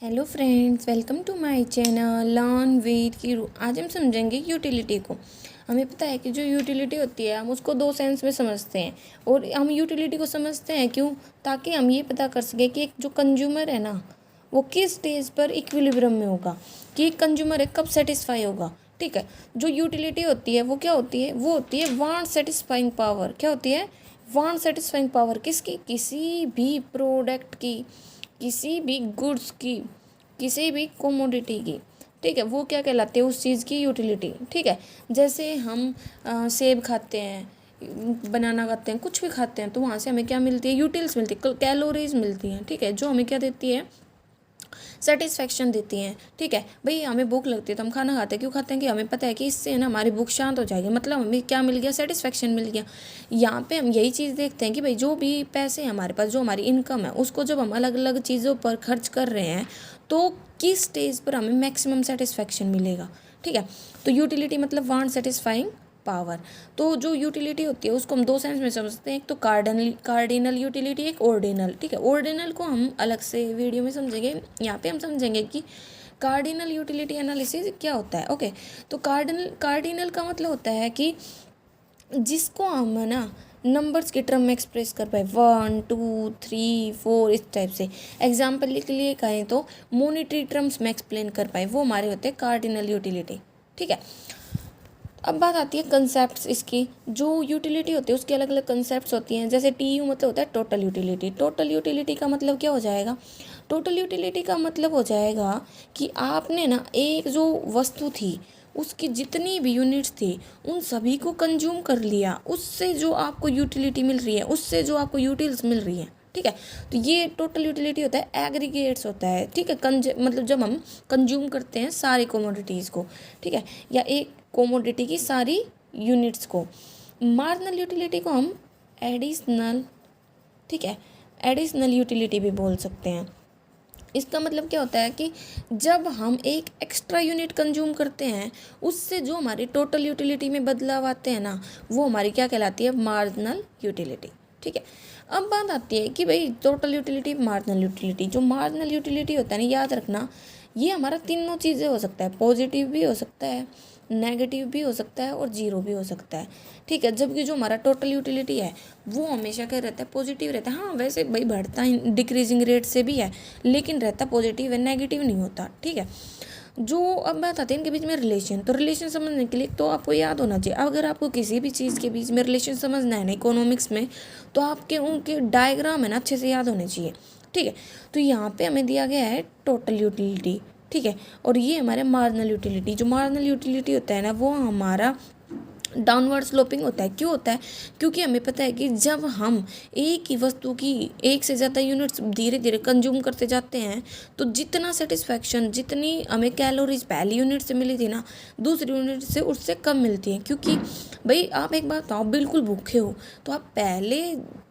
Hello friends, welcome to my channel learn with Kiru. आज हम समझेंगे यूटिलिटी को। हमें पता है कि जो यूटिलिटी होती है हम उसको दो सेंस में समझते हैं। और हम यूटिलिटी को समझते हैं क्यों? ताकि हम ये पता कर सकें कि एक जो कंज्यूमर है ना, वो किस स्टेज पर इक्विलिब्रियम में होगा, कि एक कंज्यूमर है कब सेटिस्फाई होगा। ठीक है, जो यूटिलिटी होती है वो क्या होती है? वो होती है वांट सेटिस्फाइंग पावर। क्या होती है? Want satisfying power. किसकी? किसी भी प्रोडक्ट की, किसी भी गुड्स की, किसी भी कोमोडिटी की। ठीक है, वो क्या कहलाते हैं? उस चीज़ की यूटिलिटी। ठीक है, जैसे हम सेब खाते हैं, बनाना खाते हैं, कुछ भी खाते हैं, तो वहाँ से हमें क्या मिलती है? यूटिल्स मिलती है, कैलोरीज मिलती हैं। ठीक है, जो हमें क्या देती है? सेटिस्फेक्शन देती हैं। ठीक है भाई, हमें भूख लगती है तो हम खाना खाते हैं। क्यों खाते हैं? कि हमें पता है कि इससे ना हमारी भूख शांत हो जाएगी, मतलब हमें क्या मिल गया? सेटिस्फेक्शन मिल गया। यहाँ पे हम यही चीज़ देखते हैं कि भाई जो भी पैसे हैं हमारे पास, जो हमारी इनकम है, उसको जब हम अलग अलग चीज़ों पर खर्च कर रहे हैं तो किस स्टेज पर हमें मैक्सिमम सेटिस्फेक्शन मिलेगा। ठीक है, तो यूटिलिटी मतलब वांट सेटिस्फाइंग पावर। तो जो यूटिलिटी होती है उसको हम दो सेंस में समझते हैं। एक तो कार्डिनल यूटिलिटी, एक ऑर्डिनल। ठीक है, ऑर्डिनल को हम अलग से वीडियो में समझेंगे। यहाँ पे हम समझेंगे कि कार्डिनल यूटिलिटी एनालिसिस क्या होता है। ओके, तो कार्डिनल का मतलब होता है कि जिसको हम है ना नंबर्स के टर्म में एक्सप्रेस कर पाए, 1 2 3 4 इस टाइप से। एग्जाम्पल के लिए कहें तो मोनिटरी टर्म्स में एक्सप्लेन कर पाए, वो हमारे होते हैं कार्डिनल यूटिलिटी। ठीक है, अब बात आती है कंसेप्ट्स इसकी। जो यूटिलिटी होती है उसकी अलग अलग कंसेप्ट्स होती हैं। जैसे टी यू मतलब होता है टोटल यूटिलिटी। टोटल यूटिलिटी का मतलब क्या हो जाएगा? टोटल यूटिलिटी का मतलब हो जाएगा कि आपने ना एक जो वस्तु थी उसकी जितनी भी यूनिट्स थी उन सभी को कंज्यूम कर लिया, उससे जो आपको यूटिलिटी मिल रही है, उससे जो आपको यूटिल्स मिल रही हैं। ठीक है, तो ये टोटल यूटिलिटी होता है, एग्रीगेट्स होता है। ठीक है, मतलब जब हम कंज्यूम करते हैं सारे कोमोडिटीज़ को। ठीक है, या एक कोमोडिटी की सारी यूनिट्स को। मार्जिनल यूटिलिटी को हम एडिशनल, ठीक है, एडिशनल यूटिलिटी भी बोल सकते हैं। इसका मतलब क्या होता है कि जब हम एक एक्स्ट्रा यूनिट कंज्यूम करते हैं उससे जो हमारी टोटल यूटिलिटी में बदलाव आते हैं ना, वो हमारी क्या कहलाती है? Marginal utility. ठीक है, अब बात आती है कि भाई टोटल यूटिलिटी, मार्जिनल यूटिलिटी। जो मार्जिनल यूटिलिटी होता है ना, याद रखना, ये हमारा तीनों चीज़ें हो सकता है। पॉजिटिव भी हो सकता है, नेगेटिव भी हो सकता है और जीरो भी हो सकता है। ठीक है, जबकि जो हमारा टोटल यूटिलिटी है वो हमेशा क्या रहता है? पॉजिटिव रहता है। हाँ, वैसे भाई बढ़ता है डिक्रीजिंग रेट से भी है, लेकिन रहता पॉजिटिव है, नेगेटिव नहीं होता। ठीक है, जो अब बात आती है इनके बीच में रिलेशन। तो रिलेशन समझने के लिए तो आपको याद होना चाहिए, अगर आपको किसी भी चीज़ के बीच में रिलेशन समझना है ना इकोनॉमिक्स में, तो आपके उनके डायग्राम है ना अच्छे से याद होने चाहिए। ठीक है, तो यहाँ पे हमें दिया गया है टोटल यूटिलिटी। ठीक है, और ये हमारे मार्जिनल यूटिलिटी। जो मार्जिनल यूटिलिटी होता है ना, वो हमारा डाउनवर्ड स्लोपिंग होता है। क्यों होता है? क्योंकि हमें पता है कि जब हम एक ही वस्तु की एक से ज़्यादा यूनिट्स धीरे धीरे कंज्यूम करते जाते हैं तो जितना सेटिस्फैक्शन, जितनी हमें कैलोरीज पहली यूनिट से मिली थी ना, दूसरी यूनिट से उससे कम मिलती है। क्योंकि भाई आप एक बात बताओ, बिल्कुल भूखे हो तो आप पहले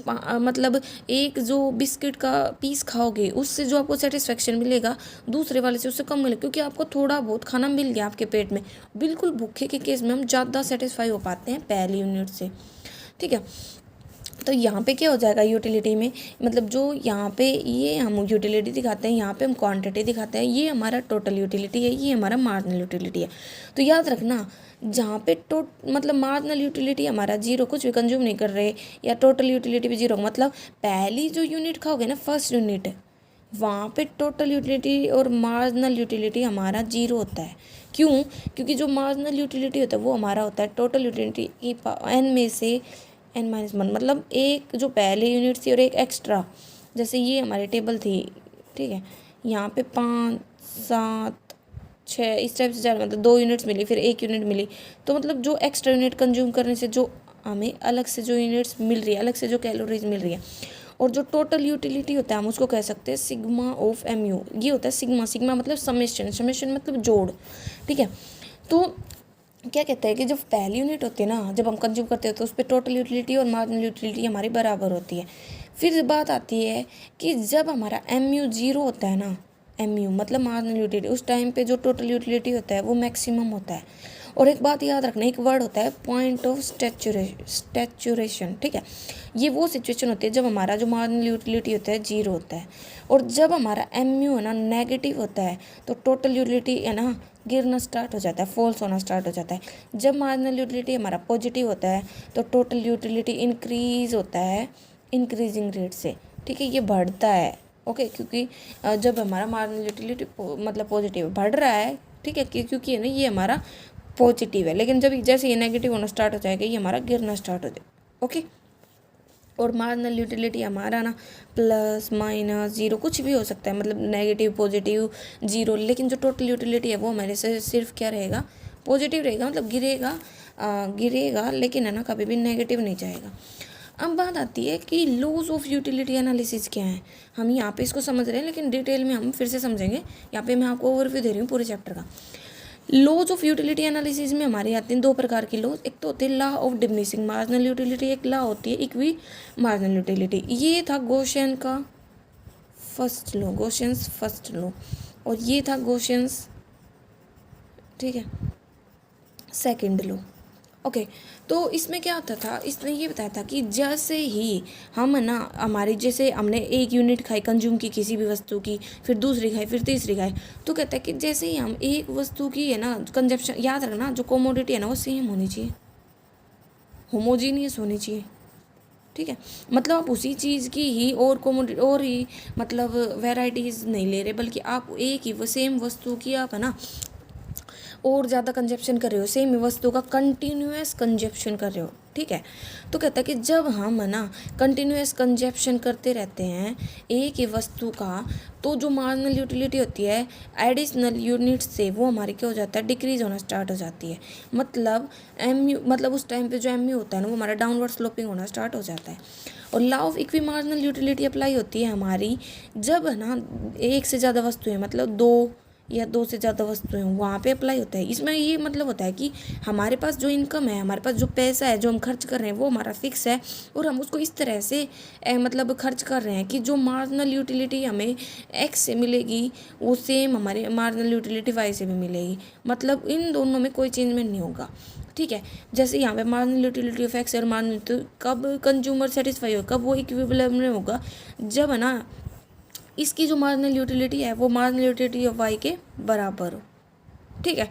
मतलब एक जो बिस्किट का पीस खाओगे उससे जो आपको सेटिस्फेक्शन मिलेगा दूसरे वाले से उससे कम मिलेगा, क्योंकि आपको थोड़ा बहुत खाना मिल गया आपके पेट में। बिल्कुल भूखे के केस में हम ज़्यादा सेटिस्फाई हो पाते हैं पहली यूनिट से। ठीक है, तो यहाँ पे क्या हो जाएगा यूटिलिटी में? मतलब जो यहाँ पे ये हम यूटिलिटी दिखाते हैं, यहाँ पे हम क्वांटिटी दिखाते हैं, ये हमारा टोटल यूटिलिटी है, ये हमारा मार्जिनल यूटिलिटी है। तो याद रखना, जहाँ पे मतलब मार्जिनल यूटिलिटी हमारा जीरो, कुछ भी कंज्यूम नहीं कर रहे, या टोटल यूटिलिटी भी जीरो, मतलब पहली जो यूनिट खाओगे ना, फर्स्ट यूनिट, वहाँ पे टोटल यूटिलिटी और मार्जिनल यूटिलिटी हमारा जीरो होता है। क्यों? क्योंकि जो मार्जिनल यूटिलिटी होता है वो हमारा होता है टोटल यूटिलिटी की एन में से n-1, मतलब एक जो पहले यूनिट थी और एक एक्स्ट्रा। जैसे ये हमारी टेबल थी, ठीक है, यहाँ पे 5 7 6 इस टाइप से जा रहा, मतलब 2 यूनिट्स मिली, फिर 1 यूनिट मिली, तो मतलब जो एक्स्ट्रा यूनिट कंज्यूम करने से जो हमें अलग से जो यूनिट्स मिल रही है, अलग से जो कैलोरीज मिल रही है। और जो टोटल यूटिलिटी होता है हम उसको कह सकते हैं सिग्मा ऑफ mu। ये होता है सिग्मा। सिग्मा मतलब समेशन, समेशन मतलब जोड़। ठीक है, तो क्या कहता है कि जब पहली यूनिट होती है ना, जब हम कंज्यूम करते हैं तो उस पर टोटल यूटिलिटी और मार्जिनल यूटिलिटी हमारी बराबर होती है। फिर बात आती है कि जब हमारा mu जीरो होता है ना, mu मतलब मार्जिनल यूटिलिटी, उस टाइम पे जो टोटल यूटिलिटी होता है वो मैक्सिमम होता है। और एक बात याद रखना, एक वर्ड होता है पॉइंट ऑफ स्टैचुरेशन, ठीक है। ये वो सिचुएशन होती है जब हमारा जो मार्जिनल यूटिलिटी होता है जीरो होता है, और जब हमारा MU है ना नेगेटिव होता है तो टोटल यूटिलिटी है ना गिरना स्टार्ट हो जाता है, फॉल्स होना स्टार्ट हो जाता है। जब मार्जिनल यूटिलिटी हमारा पॉजिटिव होता है तो टोटल यूटिलिटी इंक्रीज होता है इंक्रीजिंग रेट से, ठीक है, ये बढ़ता है, ओके। क्योंकि जब हमारा मार्जिनल यूटिलिटी मतलब पॉजिटिव बढ़ रहा है, ठीक है, क्योंकि है ना ये हमारा पॉजिटिव है, लेकिन जब जैसे ये नेगेटिव होना स्टार्ट हो जाएगा ये हमारा गिरना स्टार्ट हो जाएगा, ओके। और मार्जिनल यूटिलिटी हमारा ना प्लस माइनस जीरो कुछ भी हो सकता है, मतलब नेगेटिव पॉजिटिव जीरो, लेकिन जो टोटल यूटिलिटी है वो हमारे से सिर्फ क्या रहेगा, पॉजिटिव रहेगा, मतलब गिरेगा लेकिन है ना कभी भी नेगेटिव नहीं जाएगा। अब बात आती है कि लॉज ऑफ यूटिलिटी एनालिसिस क्या है। हम यहाँ पे इसको समझ रहे हैं लेकिन डिटेल में हम फिर से समझेंगे। यहाँ पे मैं आपको ओवरव्यू दे रही हूँ पूरे चैप्टर का। लॉज ऑफ यूटिलिटी एनालिसिस में हमारे आते हैं दो प्रकार की लॉज। एक तो होती है law of diminishing marginal utility, एक लॉ होती है इक्वी मार्जिनल यूटिलिटी। ये था गॉसियन का फर्स्ट लॉ, गॉसियंस फर्स्ट लॉ, और ये था गॉसियंस, ठीक है, सेकंड लॉ, ओके। तो इसमें क्या होता था, इसने ये बताया था कि जैसे ही हम ना हमारी जैसे हमने एक यूनिट खाई कंज्यूम की किसी भी वस्तु की, फिर दूसरी खाई, फिर तीसरी खाई, तो कहता है कि जैसे ही हम एक वस्तु की है ना कंजप्शन, याद रखना जो कोमोडिटी है ना वो सेम होनी चाहिए, होमोजीनियस होनी चाहिए, ठीक है। मतलब आप उसी चीज़ की ही और कोमोडिटी और ही मतलब वेराइटीज़ नहीं ले रहे, बल्कि आप एक ही वो सेम वस्तु की आप है ना और ज़्यादा कंजप्शन कर रहे हो, सेम वस्तु का कंटिन्यूस कंजप्शन कर रहे हो, ठीक है। तो कहता है कि जब हम है ना कंटिन्यूस कंजप्शन करते रहते हैं एक ही वस्तु का, तो जो मार्जिनल यूटिलिटी होती है एडिशनल यूनिट से वो हमारी क्या हो जाता है, डिक्रीज होना स्टार्ट हो जाती है। मतलब MU मतलब उस टाइम पे जो MU होता है ना वो हमारा डाउनवर्ड स्लोपिंग होना स्टार्ट हो जाता है। और law of equi marginal utility apply होती है हमारी जब है ना एक से ज़्यादा वस्तुएं, मतलब दो या दो से ज़्यादा वस्तुएं वहाँ पे अप्लाई होता है। इसमें ये मतलब होता है कि हमारे पास जो इनकम है, हमारे पास जो पैसा है जो हम खर्च कर रहे हैं वो हमारा फिक्स है, और हम उसको इस तरह से मतलब खर्च कर रहे हैं कि जो मार्जिनल यूटिलिटी हमें X से मिलेगी वो सेम हमारे मार्जिनल यूटिलिटी Y से भी मिलेगी। मतलब इन दोनों में कोई चेंजमेंट नहीं होगा, ठीक है। जैसे यहाँ पे मार्जिनल यूटिलिटी ऑफ X और मार्जिनल, तो कब कंज्यूमर सेटिस्फाई होगा, कब वो इक्विलिब्रियम में होगा, जब है ना इसकी जो मार्जिनल यूटिलिटी है वो मार्जिनल यूटिलिटी ऑफ Y के बराबर हो, ठीक है।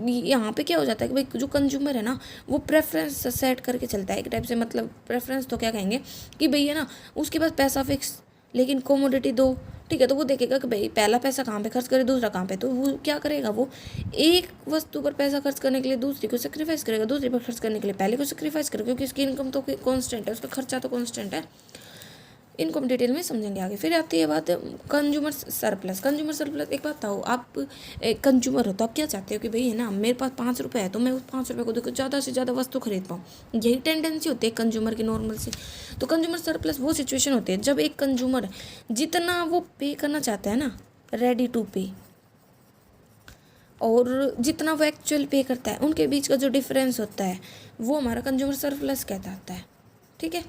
यहाँ पे क्या हो जाता है कि भाई जो कंज्यूमर है ना वो प्रेफरेंस सेट करके चलता है एक टाइप से, मतलब प्रेफरेंस तो क्या कहेंगे कि भाई है ना उसके पास पैसा फिक्स लेकिन कोमोडिटी दो, ठीक है। तो वो देखेगा कि भाई पहला पैसा कहाँ पे खर्च करे, दूसरा कहाँ पे, तो वो क्या करेगा, वो एक वस्तु पर पैसा खर्च करने के लिए दूसरी को सेक्रीफाइस करेगा, दूसरी पर खर्च करने के लिए पहले को सेक्रीफाइस करेगा, क्योंकि उसकी इनकम तो कॉन्स्टेंट है, उसका खर्चा तो कॉन्स्टेंट है। इनको हम डिटेल में समझेंगे आगे। फिर आती है बात कंज्यूमर सरप्लस। कंज्यूमर सरप्लस, एक बात बताओ, आप एक कंज्यूमर हो तो आप क्या चाहते हो कि भाई है ना मेरे पास 5 रुपये है तो मैं उस 5 रुपये को देखो ज़्यादा से ज़्यादा वस्तु खरीद पाऊँ। यही टेंडेंसी होती है कंज्यूमर की नॉर्मल से। तो कंज्यूमर सरप्लस वो सिचुएशन होती है जब एक कंज्यूमर जितना वो पे करना चाहता है ना, रेडी टू पे, और जितना वो एक्चुअल पे करता है उनके बीच का जो डिफरेंस होता है वो हमारा कंज्यूमर सरप्लस कहता है, ठीक है।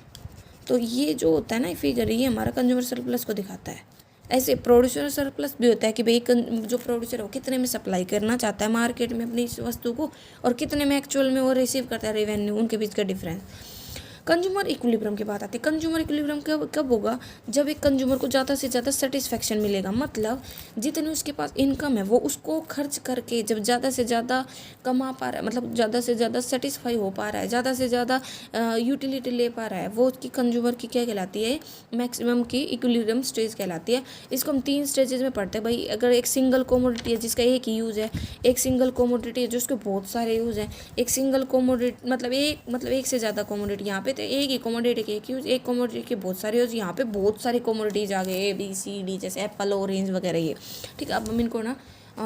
तो ये जो होता है ना फिगर, ये हमारा कंज्यूमर सरप्लस को दिखाता है। ऐसे प्रोड्यूसर सरप्लस भी होता है कि भाई जो प्रोड्यूसर है वो कितने में सप्लाई करना चाहता है मार्केट में अपनी इस वस्तु को, और कितने में एक्चुअल में वो रिसीव करता है रेवेन्यू, उनके बीच का डिफरेंस। कंज्यूमर इक्विलिब्रियम की बात आती है। कंज्यूमर इक्विलिब्रियम कब होगा, जब एक कंज्यूमर को ज़्यादा से ज़्यादा सेटिस्फेक्शन मिलेगा, मतलब जितनी उसके पास इनकम है वो उसको खर्च करके जब ज़्यादा से ज़्यादा कमा पा रहा है, मतलब ज़्यादा से ज़्यादा सेटिस्फाई हो पा रहा है, ज़्यादा से ज़्यादा यूटिलिटी ले पा रहा है, वो उसकी कंज्यूमर की क्या कहलाती है, मैक्सिमम की इक्विलिब्रियम स्टेज कहलाती है। इसको हम 3 स्टेजेस में पढ़ते हैं भाई। अगर एक सिंगल कोमोडिटी है जिसका एक ही यूज़ है, एक सिंगल कोमोडिटी है जिसके बहुत सारे यूज़ हैं, एक सिंगल कोमोडिटी मतलब एक से ज़्यादा कोमोडिटी, यहाँ पे तो एक ही कोमोडिटी के एक यूज़, एक कोमोडिटी के बहुत सारे यूज़, यहाँ पे बहुत सारी कोमोडिटीज़ आ गए ABCD जैसे एप्पल ऑरेंज वगैरह ये, ठीक है। अब हम इनको ना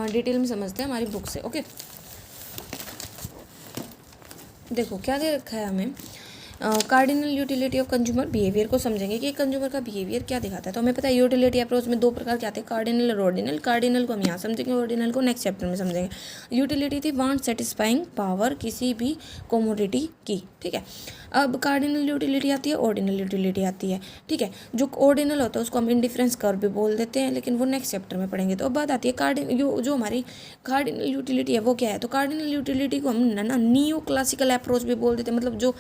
डिटेल में समझते हैं हमारी बुक से, ओके। देखो क्या दे रखा है हमें cardinal utility of consumer behaviour को समझेंगे कि कंज्यूमर का बिहेवियर क्या दिखाता है। तो हमें पता है यूटिलिटी अप्रोच में दो प्रकार के आते हैं, कार्डिनल और ऑर्डिनल। कार्डिनल को हम यहाँ समझेंगे, ऑर्डिनल को नेक्स्ट चैप्टर में समझेंगे। यूटिलिटी थी वांट सेटिस्फाइंग पावर किसी भी कमोडिटी की, ठीक है। अब कार्डिनल यूटिलिटी आती है, ऑर्डिनल यूटिलिटी आती है, ठीक है। जो ऑर्डिनल होता है उसको हम इंडिफरेंस कर्व भी बोल देते हैं, लेकिन वो नेक्स्ट चैप्टर में पढ़ेंगे। तो अब बात आती है जो हमारी कार्डिनल यूटिलिटी है वो क्या है। तो कार्डिनल यूटिलिटी को हम ना नियो क्लासिकल अप्रोच भी बोल देते हैं, मतलब जो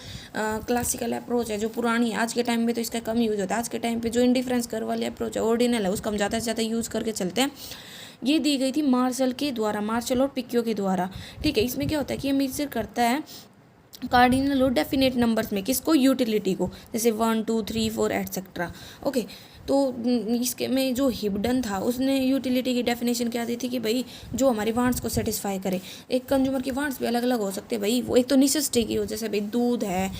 क्लासिकल अप्रोच है जो पुरानी है, आज के टाइम में तो इसका कम यूज़ होता है। आज के टाइम पे जो इंडिफरेंस कर्व वाली अप्रोच है, ऑर्डिनल है, उसका हम ज़्यादा से ज़्यादा यूज़ करके चलते हैं। ये दी गई थी मार्शल और पिक्यो के द्वारा, ठीक है। इसमें क्या होता है कि ये मेजर करता है कार्डिनल और डेफिनेट नंबर्स में किसको, यूटिलिटी को, जैसे 1 2 3 4 एटसेट्रा, ओके। तो इसके में जो हिब्डन था उसने यूटिलिटी की डेफिनेशन क्या दी थी कि भाई जो हमारी वांट्स को सेटिस्फाई करे। एक कंज्यूमर की वांट्स भी अलग अलग हो सकते हैं भाई, वो एक तो निसेसिटी की हो, जैसे भाई दूध है,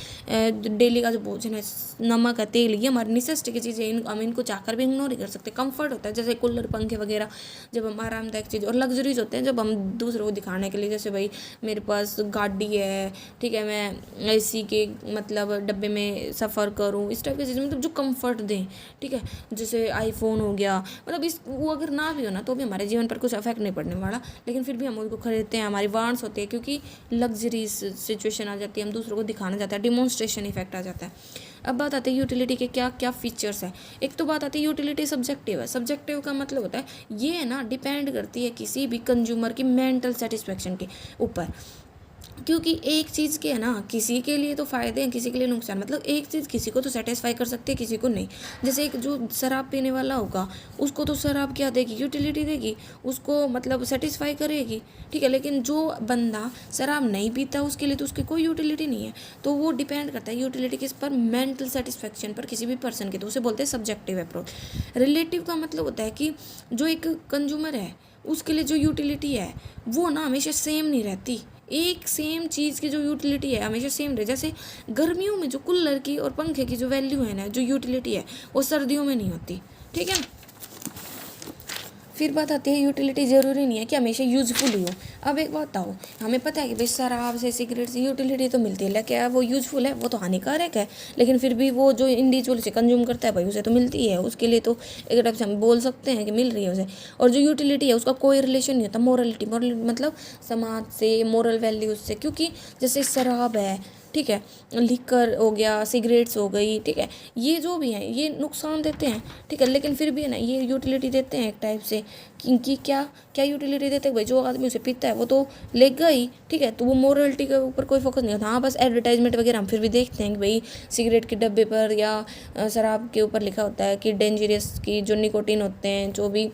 डेली का जो भोजन है, नमक है, तेल, ये हमारी निसेसिटी की चीज़ें, हम इनको चाहकर भी इग्नोर ही कर सकते। कंफर्ट होता है जैसे कूलर, पंखे वगैरह, जब हम आरामदायक चीज़, और लग्जरीज होते हैं जब हम दूसरों को दिखाने के लिए, जैसे भाई मेरे पास गाड़ी है, ठीक है, मैं एसी के मतलब डब्बे में सफ़र करूँ, इस टाइप की चीज़ें, मतलब जो कंफर्ट दें, ठीक है। जैसे आईफोन हो गया, मतलब इस वो अगर ना भी हो ना तो भी हमारे जीवन पर कुछ इफेक्ट नहीं पड़ने वाला, लेकिन फिर भी हम उनको खरीदते हैं, हमारी वांट्स होती है, क्योंकि लग्जरी सिचुएशन आ जाती है, हम दूसरों को दिखाना चाहते हैं, डिमॉन्स्ट्रेशन इफेक्ट आ जाता है। अब बात आती है यूटिलिटी के क्या क्या फीचर्स है। एक तो बात आती है यूटिलिटी सब्जेक्टिव है। सब्जेक्टिव का मतलब होता है ये है ना, डिपेंड करती है किसी भी कंज्यूमर की मेंटल सेटिस्फेक्शन के ऊपर, क्योंकि एक चीज़ के है ना, किसी के लिए तो फ़ायदे हैं, किसी के लिए नुकसान, मतलब एक चीज़ किसी को तो सेटिस्फाई कर सकती है, किसी को नहीं। जैसे एक जो शराब पीने वाला होगा उसको तो शराब क्या देगी, यूटिलिटी देगी, उसको मतलब सेटिस्फाई करेगी, ठीक है। लेकिन जो बंदा शराब नहीं पीता उसके लिए तो उसकी कोई यूटिलिटी नहीं है। तो वो डिपेंड करता है यूटिलिटी किस पर, मेंटल सेटिस्फेक्शन पर किसी भी पर्सन के, तो उसे बोलते हैं सब्जेक्टिव अप्रोच। रिलेटिव का मतलब होता है कि जो एक कंज्यूमर है उसके लिए जो यूटिलिटी है वो ना हमेशा सेम नहीं रहती। एक सेम चीज़ की जो यूटिलिटी है हमेशा सेम रहे। जैसे गर्मियों में जो कूलर की और पंखे की जो वैल्यू है ना, जो यूटिलिटी है, वो सर्दियों में नहीं होती, ठीक है। फिर बात आती है यूटिलिटी ज़रूरी नहीं है कि हमेशा यूज़फुल ही हो। अब एक बात बताओ, हमें पता है कि भाई शराब से, सिगरेट से यूटिलिटी तो मिलती है, लेकिन वो यूज़फुल है, वो तो हानिकारक है, लेकिन फिर भी वो जो इंडिविजुअल से कंज्यूम करता है भाई उसे तो मिलती है, उसके लिए तो एक टाइप से हम बोल सकते हैं कि मिल रही है उसे। और जो यूटिलिटी है उसका कोई रिलेशन नहीं होता मोरलिटी मतलब समाज से, मोरल वैल्यूज से, क्योंकि जैसे शराब है, ठीक है, लिकर हो गया, सिगरेट्स हो गई, ठीक है, ये जो भी हैं ये नुकसान देते हैं, ठीक है, लेकिन फिर भी है ना ये यूटिलिटी देते हैं एक टाइप से, क्योंकि क्या क्या यूटिलिटी देते हैं भाई, जो आदमी उसे पीता है वो तो लेगा ही, ठीक है। तो वो मोरलिटी के ऊपर कोई फोकस नहीं होता। हाँ, बस एडवर्टाइजमेंट वगैरह हम फिर भी देखते हैं कि भाई सिगरेट के डब्बे पर या शराब के ऊपर लिखा होता है कि डेंजरस की जो निकोटीन होते हैं, जो भी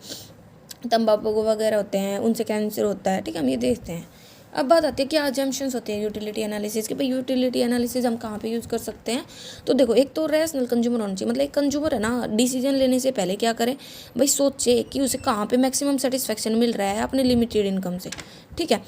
तंबाकू वगैरह होते हैं, उनसे कैंसर होता है, ठीक है, हम ये देखते हैं। अब बात आती है क्या अजम्पशंस होते हैं यूटिलिटी एनालिसिस के, भाई यूटिलिटी एनालिसिस हम कहाँ पे यूज़ कर सकते हैं। तो देखो, एक तो रैशनल कंज्यूमर होना चाहिए, मतलब एक कंज्यूमर है ना, डिसीजन लेने से पहले क्या करे भाई, सोचे कि उसे कहाँ पे मैक्सिमम सेटिस्फेक्शन मिल रहा है अपने लिमिटेड इनकम से, ठीक है।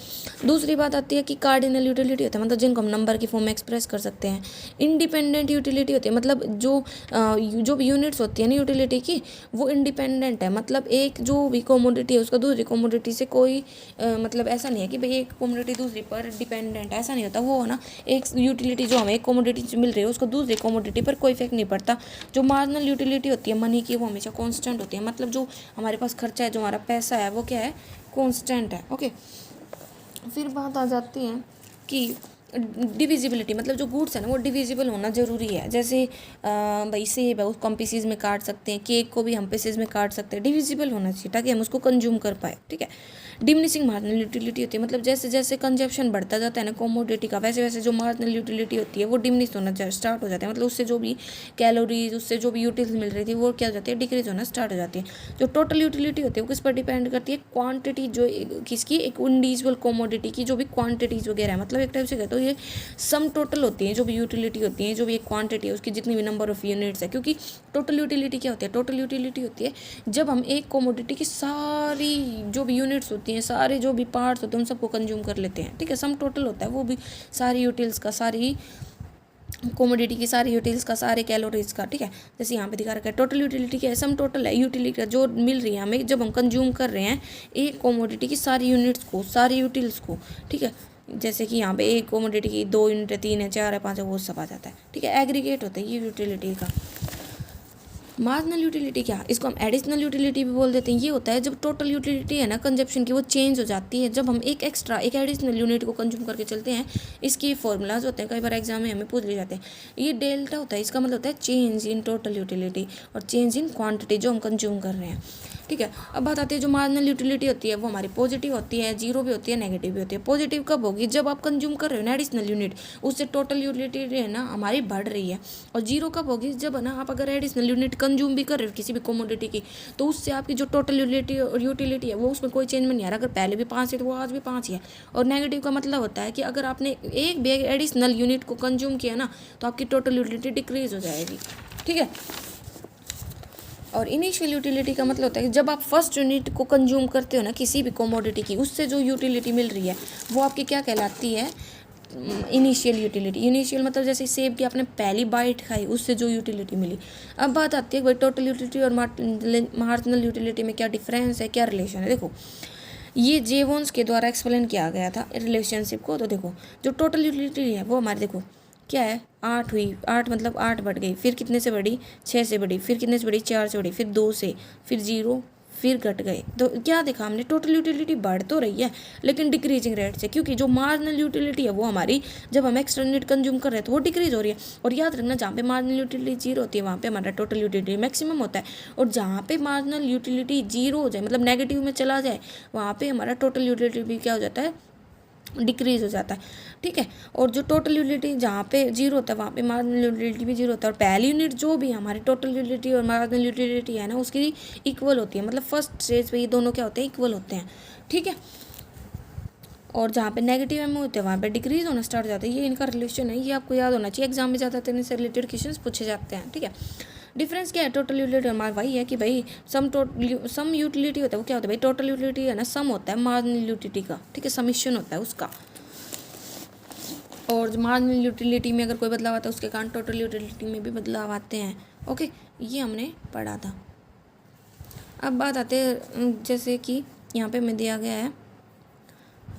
दूसरी बात आती है कि कार्डिनल यूटिलिटी होता है, मतलब जिनको हम नंबर की फॉर्म में एक्सप्रेस कर सकते हैं। इंडिपेंडेंट यूटिलिटी होती है, मतलब जो भी यूनिट्स होती है ना यूटिलिटी की, वो इंडिपेंडेंट है, मतलब एक जो भी कमोडिटी है उसका दूसरी कमोडिटी से कोई मतलब ऐसा नहीं है कि भाई एक कमोडिटी दूसरी पर डिपेंडेंट, ऐसा नहीं होता। वो है ना, एक यूटिलिटी जो हमें एक कमोडिटी से मिल रही है उसको दूसरी कमोडिटी पर कोई इफेक्ट नहीं पड़ता। जो मार्जिनल यूटिलिटी होती है मनी की, वो हमेशा कॉन्स्टेंट होती है, मतलब जो हमारे पास खर्चा है, जो हमारा पैसा है, वो क्या है, कॉन्स्टेंट है, ओके। फिर बात आ जाती है कि डिविजिबिलिटी, मतलब जो गुड्स है ना वो डिविजिबल होना ज़रूरी है। जैसे भाई सेब है, उसको हम पीसीज में काट सकते हैं, केक को भी हम पीसीज में काट सकते हैं, डिविजिबल होना चाहिए ताकि हम उसको कंज्यूम कर पाए, ठीक है। डिमिनिशिंग मार्जिनल यूटिलिटी होती है, मतलब जैसे जैसे कंजप्शन बढ़ता जाता है ना कमोडिटी का, वैसे वैसे जो मार्जिनल यूटिलिटी होती है वो डिमिनिश होना स्टार्ट हो जाता है, मतलब उससे जो भी कैलोरीज, उससे जो भी यूटिलिटी मिल रही थी वो क्या हो जाती है, डिक्रीज होना स्टार्ट हो जाती है। जो टोटल यूटिलिटी होती है वो किस पर डिपेंड करती है, क्वांटिटी, जो किसकी, एक इंडिविजुअल कमोडिटी की जो भी क्वांटिटीज़ वगैरह है, मतलब एक टाइप से कहते हो ये सम टोटल होती है, जो भी यूटिलिटी होती है, जो भी एक क्वांटिटी है उसकी जितनी भी नंबर ऑफ यूनिट्स है। क्योंकि टोटल यूटिलिटी क्या होती है, टोटल यूटिलिटी होती है जब हम एक कमोडिटी की सारी जो भी यूनिट्स होती हैं, सारे जो भी पार्ट्स होते हैं उन सबको कंज्यूम कर लेते हैं, ठीक है। सम टोटल होता है वो भी सारी यूटिल्स का, सारी कमोडिटी की सारी यूटिल्स का, सारे कैलोरीज का, ठीक है। जैसे यहाँ पे दिखा रखा है टोटल यूटिलिटी क्या है, सम टोटल है यूटिलिटी जो मिल रही है हमें जब हम कंज्यूम कर रहे हैं एक कमोडिटी की सारी यूनिट्स को, सारी यूटिल्स को, ठीक है। जैसे कि यहाँ पे एक कमोडिटी की 2 यूनिट है, 3 है, 4 है, 5 है, वो सब आ जाता है। ठीक है, एग्रीगेट होता है ये यूटिलिटी का। मार्जिनल यूटिलिटी क्या, इसको हम एडिशनल यूटिलिटी भी बोल देते हैं। ये होता है जब टोटल यूटिलिटी है ना कंजप्शन की, वो चेंज हो जाती है जब हम एक एक्स्ट्रा एक एडिशनल यूनिट को कंज्यूम करके चलते हैं। इसके फॉर्मूलाज होते हैं, कई बार एग्जाम में हमें पूछ लिए जाते हैं। ये डेल्टा होता है, इसका मतलब होता है चेंज इन टोटल यूटिलिटी और चेंज इन क्वांटिटी जो हम कंज्यूम कर रहे हैं। ठीक है, अब बात आती है जो मार्जिनल यूटिलिटी होती है वो हमारी पॉजिटिव होती है, जीरो भी होती है, नेगेटिव भी होती है। पॉजिटिव कब होगी, जब आप कंज्यूम कर रहे हो ना एडिशनल यूनिट, उससे टोटल यूटिलिटी है ना हमारी बढ़ रही है। और जीरो कब होगी, जब है ना आप अगर एडिशनल यूनिट कंज्यूम भी कर रहे हो किसी भी कमोडिटी की, तो उससे आपकी जो टोटल यूटिलिटी है वो उसमें कोई चेंज नहीं आ रहा। अगर पहले भी 5 है तो वो आज भी 5 ही है। और नेगेटिव का मतलब होता है कि अगर आपने एक भी एडिशनल यूनिट को कंज्यूम किया ना तो आपकी टोटल यूटिलिटी डिक्रीज हो जाएगी। ठीक है, और इनिशियल यूटिलिटी का मतलब होता है कि जब आप फर्स्ट यूनिट को कंज्यूम करते हो ना किसी भी कमोडिटी की, उससे जो यूटिलिटी मिल रही है वो आपकी क्या कहलाती है, इनिशियल यूटिलिटी। इनिशियल मतलब जैसे सेब की आपने पहली बाइट खाई, उससे जो यूटिलिटी मिली। अब बात आती है भाई टोटल यूटिलिटी और मार्जिनल यूटिलिटी में क्या डिफरेंस है, क्या रिलेशन है। देखो ये जेवोन्स के द्वारा एक्सप्लेन किया गया था रिलेशनशिप को। तो देखो जो टोटल यूटिलिटी है वो हमारे देखो क्या है, 8 हुई, 8 मतलब 8 बढ़ गई, फिर कितने से बढ़ी, 6 से बढ़ी, फिर कितने से बढ़ी, 4 से बढ़ी, फिर 2 से, फिर 0, फिर घट गए। तो क्या देखा हमने, टोटल यूटिलिटी बढ़ तो रही है लेकिन डिक्रीजिंग रेट से, क्योंकि जो मार्जिनल यूटिलिटी है वो हमारी जब हम एक्स्ट्रा यूनिट कंज्यूम कर रहे हैं तो वो डिक्रीज हो रही है। और याद रखना जहाँ पे मार्जिनल यूटिलिटी 0 होती है वहाँ पे हमारा टोटल यूटिलिटी मैक्सिमम होता है, और जहाँ पे मार्जिनल यूटिलिटी 0 हो जाए मतलब नेगेटिव में चला जाए वहाँ पे हमारा टोटल यूटिलिटी भी क्या हो जाता है, डिक्रीज हो जाता है। ठीक है, और जो टोटल यूटिलिटी जहाँ पे 0 होता है वहाँ पे मार्जिनल यूटिलिटी भी 0 होता है। और पहली यूनिट जो भी हमारी टोटल यूटिलिटी और मार्जिनल यूटिलिटी है ना उसकी इक्वल होती है, मतलब फर्स्ट स्टेज पे ये दोनों क्या होते हैं, इक्वल होते हैं। ठीक है, और जहाँ पे नेगेटिव एम होते हैं वहाँ पे डिक्रीज होना स्टार्ट हो जाता है। ये इनका रिलेशन है, ये आपको याद होना चाहिए, एग्जाम में ज़्यादातर इनसे रिलेटेड क्वेश्चन पूछे जाते हैं। ठीक है, डिफरेंस क्या है टोटल यूटिलिटी और मार्जिनल, वही है कि भाई सम यूटिलिटी होता है वो क्या होता है भाई, टोटल यूटिलिटी है ना सम होता है मार्जिनल यूटिलिटी का। ठीक है, समिशन होता है उसका, और मार्जिनल यूटिलिटी में अगर कोई बदलाव आता है उसके कारण टोटल यूटिलिटी में भी बदलाव आते हैं। ओके, ये हमने पढ़ा था। अब बात आते हैं जैसे कि यहाँ पे हमें दिया गया है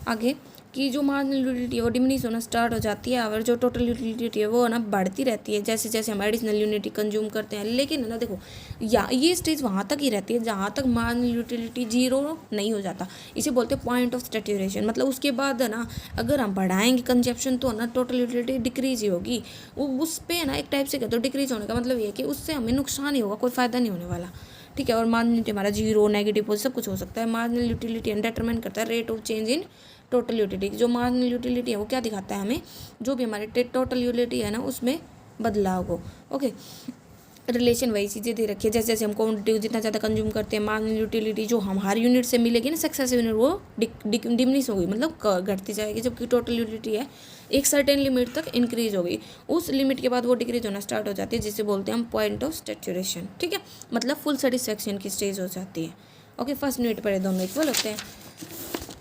आगे कि जो मार्जिनल यूटिलिटी है वो डिमिनिश होना स्टार्ट हो जाती है, और जो टोटल यूटिलिटी है वो ना बढ़ती रहती है जैसे जैसे हम एडिशनल यूनिट कंज्यूम करते हैं। लेकिन ना देखो ये स्टेज वहाँ तक ही रहती है जहाँ तक मार्जिनल यूटिलिटी 0 नहीं हो जाता। इसे बोलते हैं पॉइंट ऑफ सैचुरेशन। मतलब उसके बाद है ना अगर हम बढ़ाएंगे कंजप्शन तो ना टोटल यूटिलिटी डिक्रीज ही होगी। वो उस पर ना एक टाइप से कहते हो डिक्रीज होने का मतलब ये है कि उससे हमें नुकसान ही होगा, कोई फ़ायदा नहीं होने वाला। ठीक है, और मार्जिनल यूटिलिटी हमारा 0 नेगेटिव सब कुछ हो सकता है। मार्जिनल यूटिलिटी डिटरमाइन करता है rate of change in total utility. जो मार्जिनल यूटिलिटी है वो क्या दिखाता है हमें, जो भी हमारे टोटल यूटिलिटी है ना उसमें बदलाव हो। ओके, रिलेशन वही चीज़ें दे रखी है, जैसे जैसे हम क्वांटिटी जितना ज़्यादा कंज्यूम करते हैं मार्जिनल यूटिलिटी जो हम हर यूनिट से मिलेगी ना सक्सेसिव यूनिट वो डिमिनिश होगी, मतलब घटती जाएगी। जबकि टोटल यूटिलिटी है एक सर्टेन लिमिट तक इंक्रीज होगी, उस लिमिट के बाद वो डिक्रीज होना स्टार्ट हो जाती है जिसे बोलते हैं हम पॉइंट ऑफ सैचुरेशन। ठीक है, मतलब फुल सेटिस्फैक्शन की स्टेज हो जाती है। ओके, फर्स्ट यूनिट पर दोनों इक्वल होते हैं।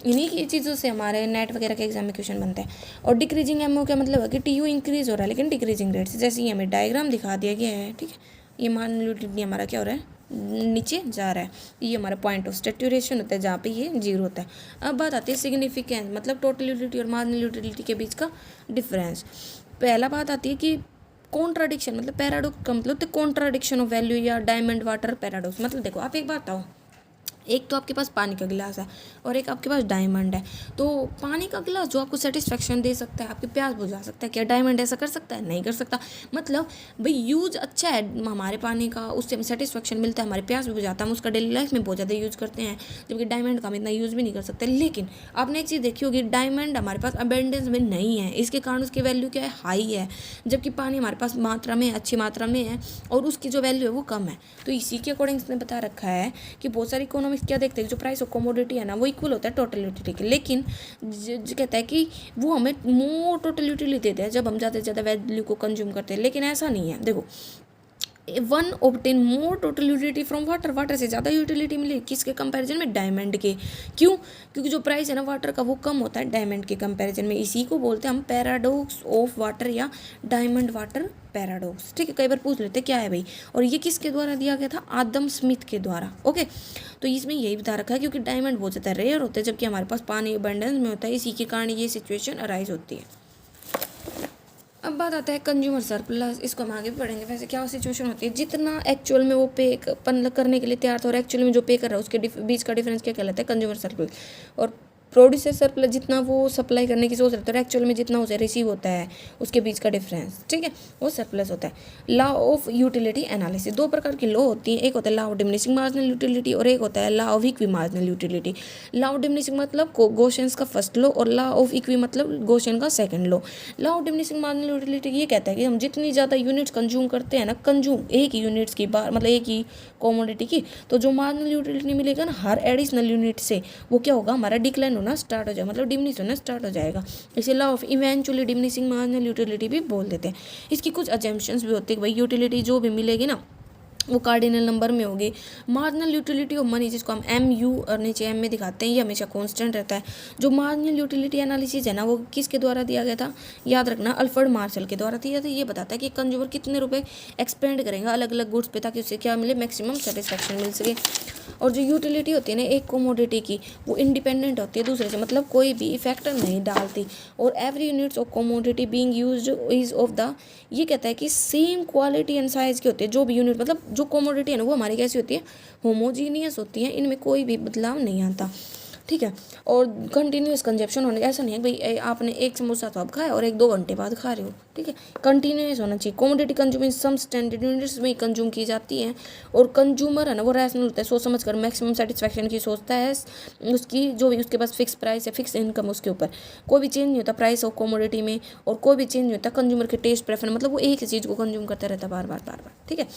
इन्हीं की चीज़ों से हमारे नेट वगैरह के एग्जाम में क्वेश्चन बनते हैं। और डिक्रीजिंग एमओ का मतलब है कि टीयू इंक्रीज हो रहा है लेकिन डिक्रीजिंग रेट से, जैसे ये हमें डायग्राम दिखा दिया गया है। ठीक है, ये मार्जिनल यूटिलिटी हमारा क्या हो रहा है, नीचे जा रहा है। ये हमारा पॉइंट ऑफ सैचुरेशन होता है जहाँ पे ये 0 होता है। अब बात आती है सिग्निफिकेंस, मतलब टोटल यूटिलिटी और मार्जिनल यूटिलिटी के बीच का डिफरेंस। पहला बात आती है कि कॉन्ट्राडिक्शन, मतलब पैराडॉक्स का मतलब कॉन्ट्राडिक्शन ऑफ वैल्यू या डायमंड वाटर पैराडॉक्स। मतलब देखो आप एक बात बताओ, एक तो आपके पास पानी का गिलास है और एक आपके पास डायमंड है। तो पानी का गिलास जो आपको सेटिस्फेक्शन दे सकता है, आपकी प्यास बुझा सकता है, क्या डायमंड ऐसा कर सकता है? नहीं कर सकता। मतलब भाई यूज अच्छा है हमारे पानी का, उससे हमें सेटिस्फेक्शन मिलता है, हमारी प्यास भी बुझाता है, हम उसका डेली लाइफ में बहुत ज़्यादा यूज़ करते हैं, जबकि डायमंड का हम इतना यूज़ भी नहीं कर सकते। लेकिन आपने एक चीज़ देखी होगी, डायमंड हमारे पास अबेंडेंस में नहीं है, इसके कारण उसकी वैल्यू क्या है, हाई है, जबकि पानी हमारे पास मात्रा में अच्छी मात्रा में है और उसकी जो वैल्यू है वो कम है। तो इसी के अकॉर्डिंग इसने बता रखा है कि बहुत सारी इकोनॉमिक्स क्या देखते हैं, जो प्राइस ऑफ कमोडिटी है ना वो इक्वल होता है टोटल यूटिलिटी के। लेकिन जो कहता है कि वो हमें मोर टोटल यूटिलिटी देते हैं जब हम ज़्यादा से ज़्यादा वैल्यू को कंज्यूम करते हैं, लेकिन ऐसा नहीं है। देखो one obtain more total utility from water, water से ज़्यादा यूटिलिटी मिले किसके कंपैरिजन में, डायमंड के। क्यों? क्योंकि जो प्राइस है ना वाटर का वो कम होता है डायमंड के कंपैरिजन में। इसी को बोलते हैं हम पैराडॉक्स ऑफ वाटर या डायमंड वाटर पैराडॉक्स। ठीक है, कई बार पूछ लेते क्या है भाई, और ये किसके द्वारा दिया गया था, आदम स्मिथ के द्वारा। ओके, तो इसमें यही बता रखा है क्योंकि डायमंड बहुत ज़्यादा रेयर होते हैं जबकि हमारे पास पानी अबंडेंस में होता है, इसी के कारण ये सिचुएशन अराइज होती है। अब बात आता है कंज्यूमर सरप्लस, इसको हम आगे भी पढ़ेंगे। वैसे क्या सिचुएशन होती है, जितना एक्चुअल में वो पे करने के लिए तैयार था और एक्चुअल में जो पे कर रहा है उसके बीच का डिफरेंस क्या कहलाता है, कंज्यूमर सरप्लस। और प्रोड्यूसर सरप्लस जितना वो सप्लाई करने की सोच रहा था और एक्चुअल में जितना उसे रिसीव होता है उसके बीच का डिफरेंस, ठीक है, वो सरप्लस होता है। लॉ ऑफ यूटिलिटी एनालिसिस, दो प्रकार की लॉ होती है, एक होता है law of diminishing marginal utility और एक होता है law of equi marginal utility. Law of diminishing मतलब गोशेंस का फर्स्ट लॉ और लॉ ऑफ इक्वी मतलब गोशेन का second law. Law of diminishing marginal utility ये कहता है कि हम जितनी ज़्यादा यूनिट्स कंज्यूम करते हैं ना, कंज्यूम एक ही यूनिट्स की बार मतलब एक ही कॉमोडिटी की, तो जो मार्जिनल यूटिलिटी मिलेगा ना हर एडिशनल यूनिट से, वो क्या होगा, हमारा डिक्लाइन होना स्टार्ट हो जाएगा, मतलब डिमिनिश होना स्टार्ट हो जाएगा। इसे law of eventually diminishing marginal utility भी बोल देते हैं। इसकी कुछ अजम्पशंस भी होती है कि भाई यूटिलिटी जो भी मिलेगी ना वो कार्डिनल नंबर में होगी। मार्जिनल यूटिलिटी ऑफ मनी, जिसको हम एम यू और नीचे एम में दिखाते हैं, ये हमेशा कांस्टेंट रहता है। जो मार्जिनल यूटिलिटी एनालिसिस है ना वो किसके द्वारा दिया गया था, याद रखना अल्फ्रेड मार्शल के द्वारा दिया था। ये बताता है कि कंज्यूमर कितने रुपए एक्सपेंड करेगा अलग अलग गुड्स पे ताकि उससे क्या मिले, मैक्सिमम सेटिस्फैक्शन मिल सके। और जो यूटिलिटी होती है ना एक कोमोडिटी की, वो इंडिपेंडेंट होती है दूसरे से, मतलब कोई भी फैक्टर नहीं डालती। और every units of commodity being used is of the, ये कहता है कि सेम क्वालिटी एंड साइज की होती है जो भी यूनिट, मतलब जो कोमोडिटी है ना वो हमारी कैसी होती है, होमोजीनियस होती है, इनमें कोई भी बदलाव नहीं आता। ठीक है, और कंटिन्यूस कंजप्शन होने, ऐसा नहीं है भाई आपने एक समोसा तो आप खाया और एक 2 घंटे बाद खा रहे हो, ठीक है, कंटिन्यूस होना चाहिए। Commodity consume in some standard units में कंज्यूम की जाती है। और कंज्यूमर है ना वो रैशनल होता है, सोच समझ कर मैक्सिमम सेटिस्फैक्शन की सोचता है, उसकी जो भी उसके पास फिक्स प्राइस है, फिक्स इनकम, उसके ऊपर कोई भी चेंज नहीं होता प्राइस ऑफ कॉमोडिटी में, और कोई भी चेंज नहीं होता कंज्यूमर के टेस्ट प्रेफरेंस, मतलब वो एक ही चीज़ को कंज्यूम करता रहता है बार बार, ठीक है।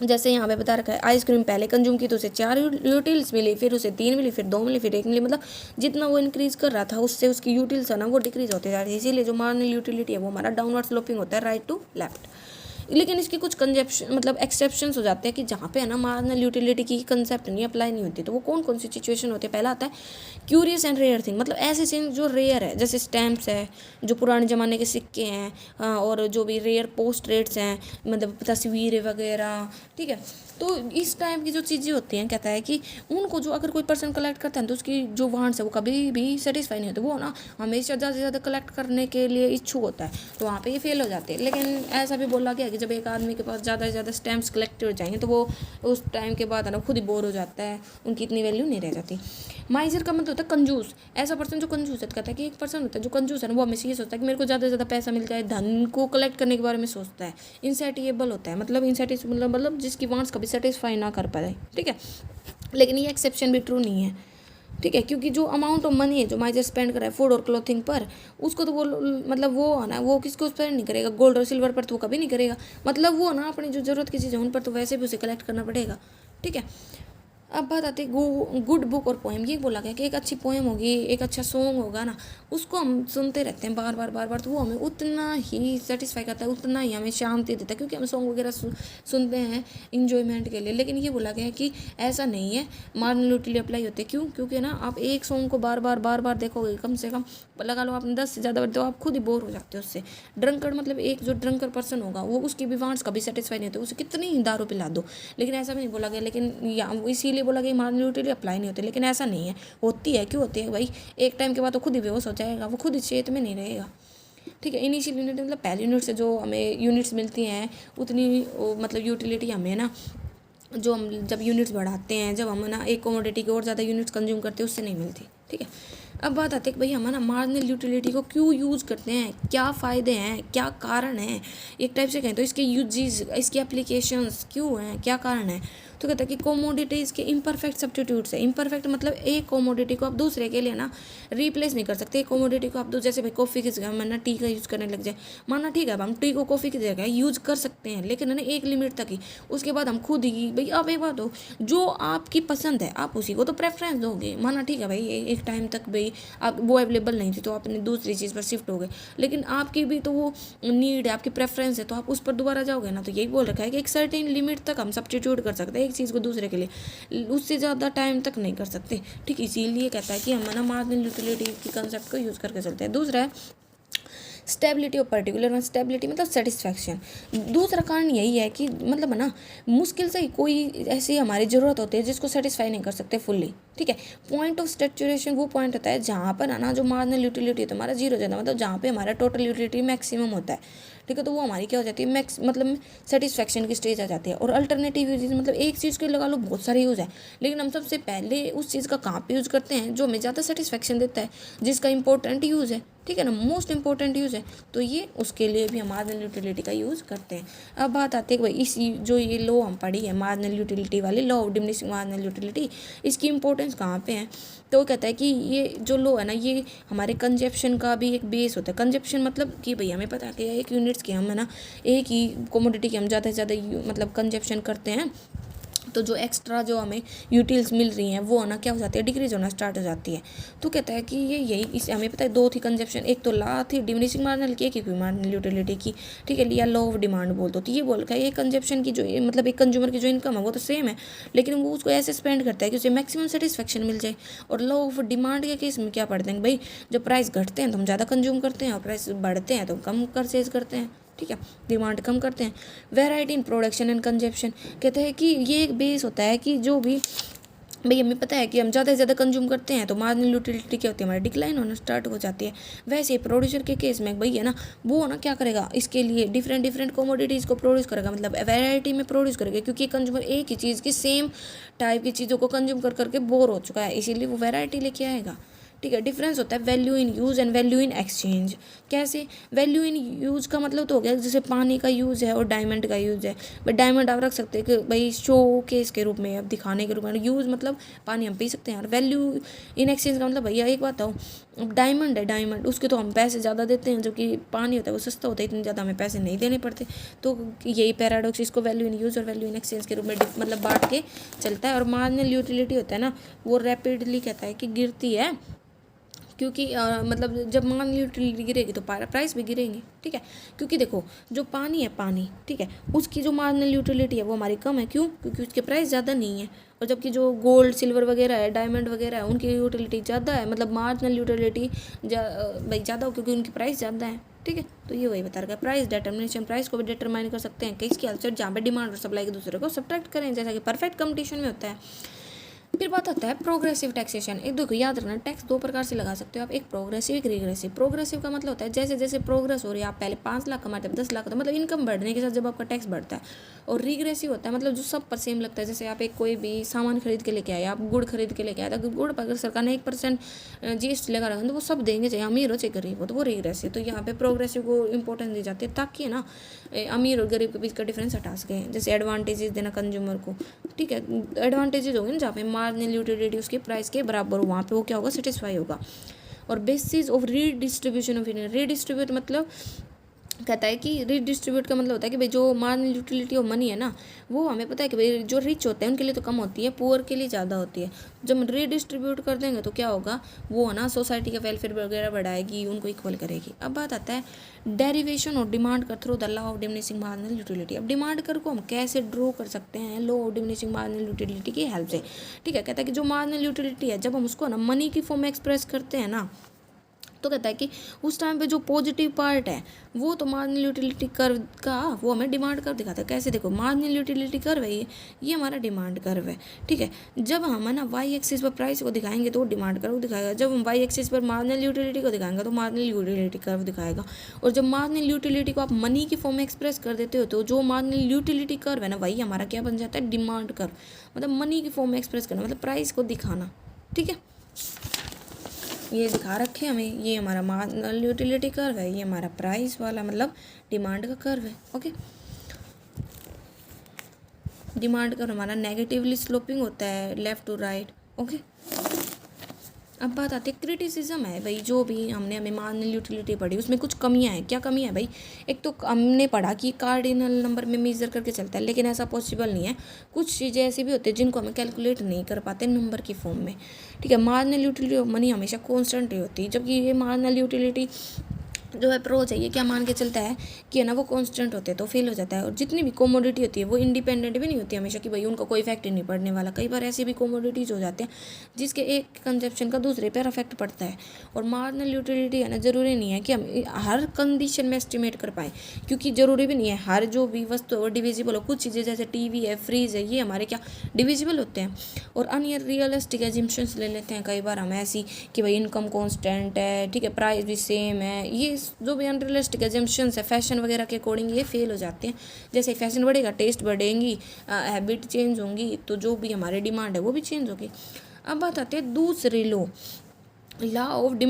जैसे यहाँ पे बता रखा है, आइसक्रीम पहले कंज्यूम की तो उसे 4 यूटिल्स मिली, फिर उसे 3 मिली, फिर 2 मिली, फिर 1 मिली, मतलब जितना वो इंक्रीज कर रहा था उससे उसकी यूटिल्स है ना वो डिक्रीज होते जा रही है। इसीलिए जो मार्जिनल यूटिलिटी है वो हमारा डाउनवर्ड स्लोपिंग होता है, राइट टू लेफ्ट। लेकिन इसके कुछ कंजेप्शन मतलब एक्सेप्शंस हो जाते हैं कि जहाँ पे है ना मार्जिनल यूटिलिटी की कंसेप्ट नहीं अप्लाई नहीं होती। तो वो कौन कौन सी सिचुएशन होती है, पहला आता है क्यूरियस एंड रेयर थिंग, मतलब ऐसे थिंग जो रेयर है, जैसे स्टैम्प्स है, जो पुराने ज़माने के सिक्के हैं, और जो भी रेयर पोस्ट रेट्स हैं, मतलब तस्वीरें वगैरह, ठीक है। तो इस टाइप की जो चीज़ें होती हैं, कहता है कि उनको जो अगर कोई पर्सन कलेक्ट करता है तो उसकी जो वांट्स है वो कभी भी सेटिस्फाई नहीं होते, वो ना हमेशा ज़्यादा से ज़्यादा कलेक्ट करने के लिए इच्छुक होता है, तो वहाँ पे ये फेल हो जाते हैं। लेकिन ऐसा भी बोला गया कि जब एक आदमी के पास ज़्यादा से ज़्यादा स्टैम्प्स कलेक्ट हो जाएंगे तो वो उस टाइम के बाद है ना खुद ही बोर हो जाता है, उनकी इतनी वैल्यू नहीं रह जाती। माइजर का मतलब होता है कंजूस, ऐसा पर्सन जो कंजूस है, कहता है कि एक पर्सन होता है जो कंजूस है ना वो हमेशा ये सोचता है कि मेरे को ज़्यादा से ज़्यादा पैसा मिल जाए, धन को कलेक्ट करने के बारे में सोचता है। इंसैटिएबल होता है, मतलब मतलब जिसकी वांट्स कभी सेटिस्फाई ना कर पाए, ठीक है। लेकिन ये एक्सेप्शन भी ट्रू नहीं है, ठीक है, क्योंकि जो अमाउंट ऑफ मनी है जो माइजर स्पेंड कर रहा है फूड और क्लोथिंग पर, उसको तो वो मतलब वो है ना वो किसको स्पेंड नहीं करेगा, गोल्ड और सिल्वर पर तो वो कभी नहीं करेगा, मतलब वो ना अपनी जो ज़रूरत की चीज़ें उन पर तो वैसे भी उसे कलेक्ट करना पड़ेगा, ठीक है। अब बात आती है गुड बुक और पोएम। ये बोला गया कि एक अच्छी पोएम होगी, एक अच्छा सॉन्ग होगा ना, उसको हम सुनते रहते हैं बार बार तो वो हमें उतना ही सेटिस्फाई करता है, उतना ही हमें शांति देता है, क्योंकि हम सॉन्ग वगैरह सुनते हैं इंजॉयमेंट के लिए। लेकिन ये बोला गया है कि ऐसा नहीं है, मार्जिनल यूटिलिटी अप्लाई होते हैं। क्यों? क्योंकि ना आप एक सॉन्ग को बार बार देखोगे, कम से कम लगा लो आपने 10 से ज़्यादा बार, तो आप खुद ही बोर हो जाते हो उससे। ड्रंकर मतलब एक जो ड्रंकर पर्सन होगा वो उसकी भी वांट्स कभी सेटिस्फाई नहीं होते, उसे कितनी ही दारू पिला दो, लेकिन ऐसा भी नहीं बोला गया। लेकिन इसीलिए बोला गया मार्जिनल यूटिलिटी अप्लाई नहीं होती, लेकिन ऐसा नहीं है, होती है। क्यों होती है भाई? एक टाइम के बाद तो खुद ही बेहोश हो जाएगा, वो खुद ही चेत में नहीं रहेगा, ठीक है। इनिशियल यूनिट मतलब पहले यूनिट से जो हमें यूनिट्स मिलती हैं उतनी मतलब यूटिलिटी हमें ना, जो हम जब यूनिट्स बढ़ाते हैं, जब हम ना एक कमोडिटी की और ज़्यादा यूनिट्स कंज्यूम करते हैं, उससे नहीं मिलती, ठीक है। अब बात आती है कि भाई हम ना मार्जिनल यूटिलिटी को क्यों यूज़ करते हैं, क्या फ़ायदे हैं, क्या कारण है। एक टाइप से कहें तो इसके यूजेस, इसकी एप्लीकेशंस क्यों हैं, क्या कारण है। तो कहता है कि कोमोडिटीज़ के इम्परफेक्ट सब्स्टिट्यूट्स है। इम्परफेक्ट मतलब एक कोमोडिटी को आप दूसरे के लिए ना रिप्लेस नहीं कर सकते। एक कोमोडिटी को आप जैसे भाई कॉफ़ी की जगह माना टी का यूज़ करने लग जाए, माना ठीक है अब हम टी को कॉफ़ी की जगह यूज़ कर सकते हैं, लेकिन है ना एक लिमिट तक ही, उसके बाद हम खुद ही भाई। अब एक बात हो, जो आपकी पसंद है आप उसी को तो प्रेफरेंस दोगे, माना ठीक है भाई एक टाइम तक भाई थी, आप वो अवेलेबल नहीं थी तो आपने दूसरी चीज़ पर शिफ्ट हो गए, लेकिन आपकी भी तो वो नीड है, आपकी प्रेफरेंस है, तो आप उस पर दोबारा जाओगे ना। तो यही बोल रखा है कि एक सर्टेन लिमिट तक हम सब्स्टिट्यूट कर सकते हैं एक चीज़ को दूसरे के लिए, उससे ज़्यादा टाइम तक नहीं कर सकते। ठीक, इसीलिए कहता है कि हम ना मार्जिनल यूटिलिटी की कंसेप्ट को यूज़ करके चलते हैं। दूसरा है stability of particular one, stability मतलब सेटिस्फैक्शन। दूसरा कारण यही है कि मतलब है ना, मुश्किल से ही कोई ऐसी हमारी ज़रूरत होती है जिसको सेटिस्फाई नहीं कर सकते फुल्ली। ठीक है, पॉइंट ऑफ सैचुरेशन वो पॉइंट होता है जहाँ पर है ना जो मार्जिनल यूटिलिटी है तुम्हारा जीरो जाता है, मतलब जहाँ पे हमारा टोटल यूटिलिटी मैक्सिमम होता है। ठीक है, तो वो हमारी क्या हो जाती है, मैक्स मतलब सेटिस्फैक्शन की स्टेज आ जाती है। और अल्टरनेटिव यूज मतलब एक चीज़ के लगा लो बहुत सारे यूज़ है, लेकिन हम सबसे पहले उस चीज़ का कहाँ पे यूज़ करते हैं जो हमें ज़्यादा सेटिस्फैक्शन देता है, जिसका इंपॉर्टेंट यूज़ है। ठीक है ना, मोस्ट इंपॉर्टेंट यूज़ है, तो ये उसके लिए भी हम मार्जिनल यूटिलिटी का यूज़ करते हैं। अब बात आती है कि भाई इस जो ये लॉ हम पढ़ी है मार्जिनल यूटिलिटी वाली, law of diminishing marginal utility, इसकी इंपॉर्टेंस कहाँ पे है। तो वो कहता है कि ये जो लॉ है ना, ये हमारे कंजप्शन का भी एक बेस होता है। कंजप्शन मतलब कि भाई हमें पता है कि एक यूनिट्स की हम है ना, एक ही कोमोडिटी की हम ज़्यादा से ज़्यादा मतलब कंजप्शन करते हैं, तो जो एक्स्ट्रा जो हमें यूटिल्स मिल रही हैं वो ना क्या हो जाती है, डिक्रीज होना स्टार्ट हो जाती है। तो कहता है कि ये यही इस हमें पता है दो थी कंजप्शन, एक तो ला थी डिमिनिशिंग मार्जिनल की, एक मार्जिनल यूटिलिटी की। ठीक है, या लॉ ऑफ डिमांड बोल दो। तो ये बोल रखा है ये कंजप्शन की जो मतलब एक कंज्यूमर की जो इनकम है वो तो सेम है, लेकिन वो उसको ऐसे स्पेंड करता है कि उसे मैक्सिमम सेटिस्फेक्शन मिल जाए। और लॉ ऑफ डिमांड के केस में क्या पढ़ते हैं भाई, जब प्राइस घटते हैं तो हम ज़्यादा कंज्यूम करते हैं और प्राइस बढ़ते हैं तो कम परचेज करते हैं। ठीक है, डिमांड कम करते हैं। Variety in production and consumption, कहते हैं कि ये एक बेस होता है कि जो भी भाई हमें पता है कि हम ज़्यादा से ज़्यादा कंज्यूम करते हैं तो मार्जिनल यूटिलिटी क्या होती है, हमारी डिक्लाइन होना स्टार्ट हो जाती है। वैसे ही प्रोड्यूसर के केस में भाई है ना, वो ना क्या करेगा, इसके लिए डिफरेंट कमोडिटीज़ को प्रोड्यूस करेगा, मतलब वैरायटी में प्रोड्यूस करेगा, क्योंकि कंज्यूमर एक ही चीज़ की सेम टाइप की चीज़ों को कंज्यूम कर करके बोर हो चुका है, इसीलिए वो वैरायटी लेके आएगा। ठीक है, डिफरेंस होता है value in use and value in exchange. कैसे, वैल्यू इन यूज़ का मतलब तो हो गया जैसे पानी का यूज़ है और डायमंड का यूज़ है। बट डायमंड आप रख सकते हैं कि भाई शो केस के रूप में, अब दिखाने के रूप में। यूज़ मतलब पानी हम पी सकते हैं। और वैल्यू इन एक्सचेंज का मतलब भैया एक बात हो, अब डायमंड है, डायमंड उसके तो हम पैसे ज़्यादा देते हैं, जो कि पानी होता है वो सस्ता होता है, इतने ज़्यादा हमें पैसे नहीं देने पड़ते। तो यही पैराडॉक्स इसको वैल्यू इन यूज़ और वैल्यू इन एक्सचेंज के रूप में मतलब बांट के चलता है। और मार्जिनल यूटिलिटी होता है ना, वो रैपिडली कहता है कि गिरती है, क्योंकि मतलब जब मार्जिनल यूटिलिटी गिरेगी तो प्राइस भी गिरेंगे। ठीक है, क्योंकि देखो जो पानी है, पानी ठीक है, उसकी जो मार्जिनल यूटिलिटी है वो हमारी कम है। क्यों? क्योंकि उसके प्राइस ज़्यादा नहीं है। और जबकि जो गोल्ड सिल्वर वगैरह है, डायमंड वगैरह है, उनकी यूटिलिटी ज़्यादा है, मतलब मार्जिनल यूटिलिटी भाई ज़्यादा हो क्योंकि उनकी प्राइस ज़्यादा है। ठीक है, तो ये वही बता रहा है प्राइस डिटर्मिनेशन। प्राइस को भी डिटरमाइन कर सकते हैं किसकी हेल्प से, जहाँ पे डिमांड और सप्लाई के दूसरे को सब्ट्रैक्ट करें, जैसा कि परफेक्ट कंपटीशन में होता है। फिर बात आता है प्रोग्रेसिव टैक्सेशन। एक देखो याद रखना, टैक्स दो प्रकार से लगा सकते हो आप, एक प्रोग्रेसिव एक रिग्रेसिव। प्रोग्रेसिव का मतलब होता है जैसे जैसे प्रोग्रेस हो रही है, आप पहले 5 लाख कमाते हैं 10 लाख, मतलब इनकम बढ़ने के साथ जब आपका टैक्स बढ़ता है। और रिग्रेसिव होता है मतलब जो सब पर सेम लगता है, जैसे आप एक कोई भी सामान खरीद के लेके आए, आप गुड़ खरीद के लेके आए, तो गुड़ पर अगर सरकार ने 1% GST लगा रखा है तो वो सब देंगे, चाहे अमीर हो चाहे गरीब हो, तो वो रिग्रेसिव। तो यहाँ पे प्रोग्रेसिव को इंपॉर्टेंस दी जाती है ताकि ना अमीर और गरीब के बीच का डिफरेंस हटा सकें, जैसे एडवांटेजेस देना कंज्यूमर को। ठीक है, एडवांटेजेस होंगे ना जहाँ पे मार्जिनल यूटिलिटी उसके प्राइस के बराबर हो, वहाँ पे वो क्या होगा, सेटिस्फाई होगा। और basis of redistribution of income, redistribute मतलब कहता है कि रीडिस्ट्रीब्यूट का मतलब होता है कि भाई जो मार्जिनल यूटिलिटी ऑफ मनी है ना, वो हमें पता है कि भाई जो रिच होते हैं उनके लिए तो कम होती है, पुअर के लिए ज़्यादा होती है। जब रीडिस्ट्रीब्यूट कर देंगे तो क्या होगा, वो है ना सोसाइटी का वेलफेयर वगैरह बढ़ाएगी, उनको इक्वल करेगी। अब बात आता है डेरिवेशन और डिमांड कर through the law of diminishing marginal utility. अब डिमांड कर को हम कैसे ड्रॉ कर सकते हैं, law of diminishing marginal utility की हेल्प से। ठीक है, कहता है कि जो मार्जिनल यूटिलिटी है जब हम उसको ना मनी की फॉर्म में एक्सप्रेस करते हैं ना, तो कहता है कि उस टाइम पे जो पॉजिटिव पार्ट है वो तो मार्जिनल यूटिलिटी कर्व का वो हमें डिमांड कर्व दिखाता है। कैसे, देखो मार्जिनल यूटिलिटी कर्व है, ये हमारा डिमांड कर्व है। ठीक है, जब हम है ना वाई एक्सिस पर प्राइस को दिखाएंगे तो डिमांड कर्व दिखाएगा, जब हम वाई एक्सिस पर मार्जिनल यूटिलिटी को दिखाएंगे तो मार्जिनल यूटिलिटी कर्व दिखाएगा। और जब मार्जिनल यूटिलिटी को आप मनी की फॉर्म में एक्सप्रेस कर देते हो तो जो मार्जिनल यूटिलिटी कर्व है ना, वही हमारा क्या बन जाता है, डिमांड कर्व। मतलब मनी की फॉर्म में एक्सप्रेस करना मतलब प्राइस को दिखाना। ठीक है, ये दिखा रखे हमें, ये हमारा मार्जिनल यूटिलिटी कर्व है, ये हमारा प्राइस वाला मतलब डिमांड का कर्व है। ओके, डिमांड कर्व हमारा नेगेटिवली स्लोपिंग होता है लेफ्ट टू राइट। ओके, अब बात आती है क्रिटिसिज्म है भाई, जो भी हमें मार्जिनल यूटिलिटी पढ़ी उसमें कुछ कमियां हैं। क्या कमियां है भाई? एक तो हमने पढ़ा कि कार्डिनल नंबर में मेजर करके चलता है, लेकिन ऐसा पॉसिबल नहीं है। कुछ चीज़ें ऐसी भी होती है जिनको हमें कैलकुलेट नहीं कर पाते नंबर की फॉर्म में। ठीक है, मार्जिनल यूटिलिटी ऑफ मनी हमेशा कॉन्स्टेंट ही होती है, जबकि ये मार्जिनल यूटिलिटी जो अप्रोच है ये क्या मान के चलता है कि है ना वो कांस्टेंट होते हैं तो फेल हो जाता है। और जितनी भी कमोडिटी होती है वो इंडिपेंडेंट भी नहीं होती हमेशा कि भाई उनका कोई इफेक्ट ही नहीं पड़ने वाला। कई बार ऐसी भी कमोडिटीज हो जाते हैं जिसके एक कंजप्शन का दूसरे पर इफेक्ट पड़ता है। और मार्जिनल यूटिलिटी है ना, ज़रूरी नहीं है कि हम हर कंडीशन में एस्टिमेट कर पाएँ, क्योंकि ज़रूरी भी नहीं है हर जो भी वस्तु है डिविजिबल हो। कुछ चीज़ें जैसे टीवी है, फ्रिज है, ये हमारे क्या डिविजिबल होते हैं। और अनरियलिस्टिक एजम्पशंस ले लेते हैं कई बार हम ऐसी कि भाई इनकम कॉन्स्टेंट है, ठीक है, प्राइस भी सेम है। ये जो भी अनरियलिस्टिक एजम्पशंस है फैशन वगैरह के अकॉर्डिंग ये फेल हो जाते हैं। जैसे फैशन बढ़ेगा, टेस्ट बढ़ेंगी, हैबिट चेंज होंगी, तो जो भी हमारी डिमांड है वो भी चेंज होगी। अब बात आती है दूसरी लॉ ऑफ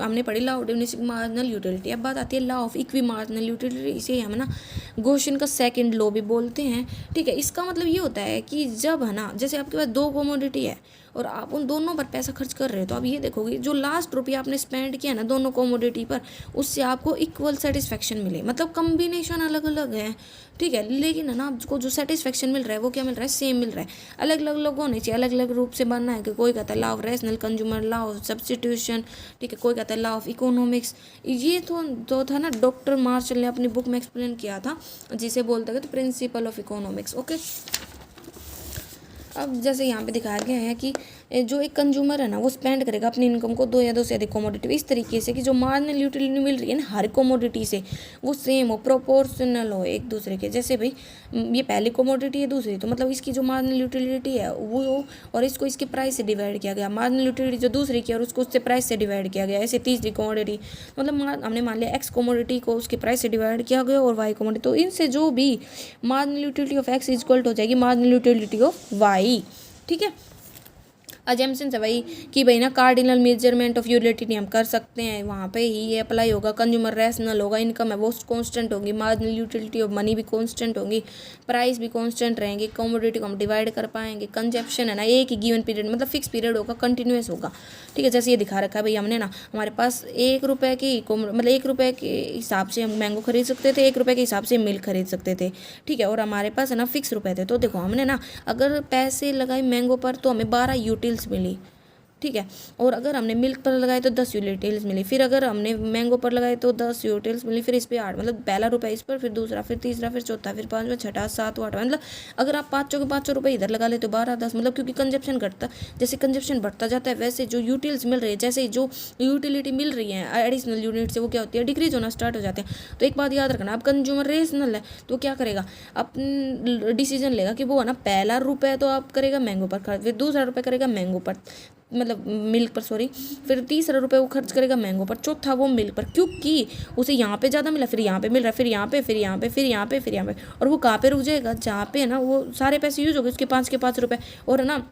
हमने पढ़ी law of diminishing marginal utility. अब बात आती है law of equi marginal utility. इसे हम ना गोशन का सेकंड लॉ भी बोलते हैं। ठीक है, इसका मतलब ये होता है कि जब है ना, जैसे आपके पास दो कमोडिटी है और आप उन दोनों पर पैसा खर्च कर रहे हो, तो आप ये देखोगे जो लास्ट रुपया आपने स्पेंड किया ना दोनों कमोडिटी पर, उससे आपको इक्वल सेटिस्फेक्शन मिले। मतलब कम्बिनेशन अलग अलग है, ठीक है, लेकिन है ना आपको जो सेटिस्फेक्शन मिल रहा है वो क्या मिल रहा है? सेम मिल रहा है। अलग अलग लोगों ने चाहिए अलग अलग रूप से बनना है कि कोई कहता है law of rational consumer, law of substitution, ठीक है, कोई कहता है लॉ ऑफ इकोनॉमिक्स। ये तो था ना डॉक्टर मार्शल ने अपनी बुक में एक्सप्लेन किया था, जिसे बोलते हैं तो प्रिंसिपल ऑफ इकोनॉमिक्स। ओके, अब जैसे यहाँ पे दिखाया गया है कि जो एक कंज्यूमर है ना वो स्पेंड करेगा अपनी इनकम को दो या दो से अधिक कमोडिटी इस तरीके से कि जो मार्जिनल यूटिलिटी मिल रही है ना हर कमोडिटी से वो सेम हो, प्रोपोर्शनल हो एक दूसरे के। जैसे भाई ये पहली कमोडिटी है दूसरी, तो मतलब इसकी जो मार्जिनल यूटिलिटी है वो हो, और इसको इसके प्राइस से डिवाइड किया गया। मार्जिनल यूटिलिटी जो दूसरी की और उसको उससे प्राइस से डिवाइड किया गया। ऐसे तीसरी कमोडिटी मतलब हमने मान लिया एक्स कमोडिटी को उसके प्राइस से डिवाइड किया गया और वाई कमोडिटी, तो इनसे जो भी marginal utility of x equal हो जाएगी मार्जिनल यूटिलिटी ऑफ वाई। ठीक है, अजम्पशन है भाई कि भाई ना कार्डिनल मेजरमेंट ऑफ यूटिलिटी हम कर सकते हैं, वहाँ पे ही ये अप्लाई होगा। कंज्यूमर रैशनल होगा, इनकम है वो कांस्टेंट होगी, मार्जिनल यूटिलिटी ऑफ मनी भी कांस्टेंट होगी, प्राइस भी कांस्टेंट रहेंगे, कमोडिटी को हम डिवाइड कर पाएंगे। कंजप्शन है ना एक ही गिवन पीरियड मतलब फिक्स पीरियड होगा, कंटिन्यूस होगा। ठीक है, जैसे ये दिखा रखा है भाई हमने ना, हमारे पास 1 रुपये की मतलब 1 रुपये के हिसाब से हम मैंगो खरीद सकते थे, 1 रुपये के हिसाब से मिल्क खरीद सकते थे। ठीक है, और हमारे पास है ना फिक्स रुपये थे। तो देखो हमने ना अगर पैसे लगाए मैंगो पर तो हमें 12 यूटिल्स मिली। ठीक है, और अगर हमने मिल्क पर लगाए तो 10 यूटिल्स मिली, फिर अगर हमने मैंगो पर लगाए तो 10 यूटिल्स मिली, फिर इस पर 8, मतलब पहला रुपया इस पर, फिर दूसरा, फिर तीसरा, फिर चौथा, फिर पाँचवा, छठा, सातवां, आठवां। मतलब अगर आप 500 के 500 रुपये इधर लगा ले तो 12 10, मतलब क्योंकि कंजप्शन घटता, जैसे कंजप्शन बढ़ता जाता है वैसे जो यूटिल्स मिल रही है, जैसे जो यूटिलिटी मिल रही है एडिशनल यूनिट से वो क्या होती है डिक्रीज होना स्टार्ट हो जाते हैं। तो एक बात याद रखना, अब कंज्यूमर रेशनल है तो क्या करेगा, अपन डिसीजन लेगा कि वो है ना पहला रुपये तो आप करेगा मैंगो पर, फिर दूसरा रुपये करेगा मैंगो पर, मतलब मिल्क पर सॉरी, फिर तीसरा रुपये वो खर्च करेगा मैंगो पर, चौथा वो मिल्क पर, क्योंकि उसे यहाँ पे ज़्यादा मिला, फिर यहाँ पे मिल रहा है, फिर यहाँ पे, फिर यहाँ पे, फिर यहाँ पे, फिर यहाँ पे, और वो कहाँ पे रुक जाएगा जहाँ पे है ना वो सारे पैसे यूज हो गए उसके 5 के 5 रुपये। और है ना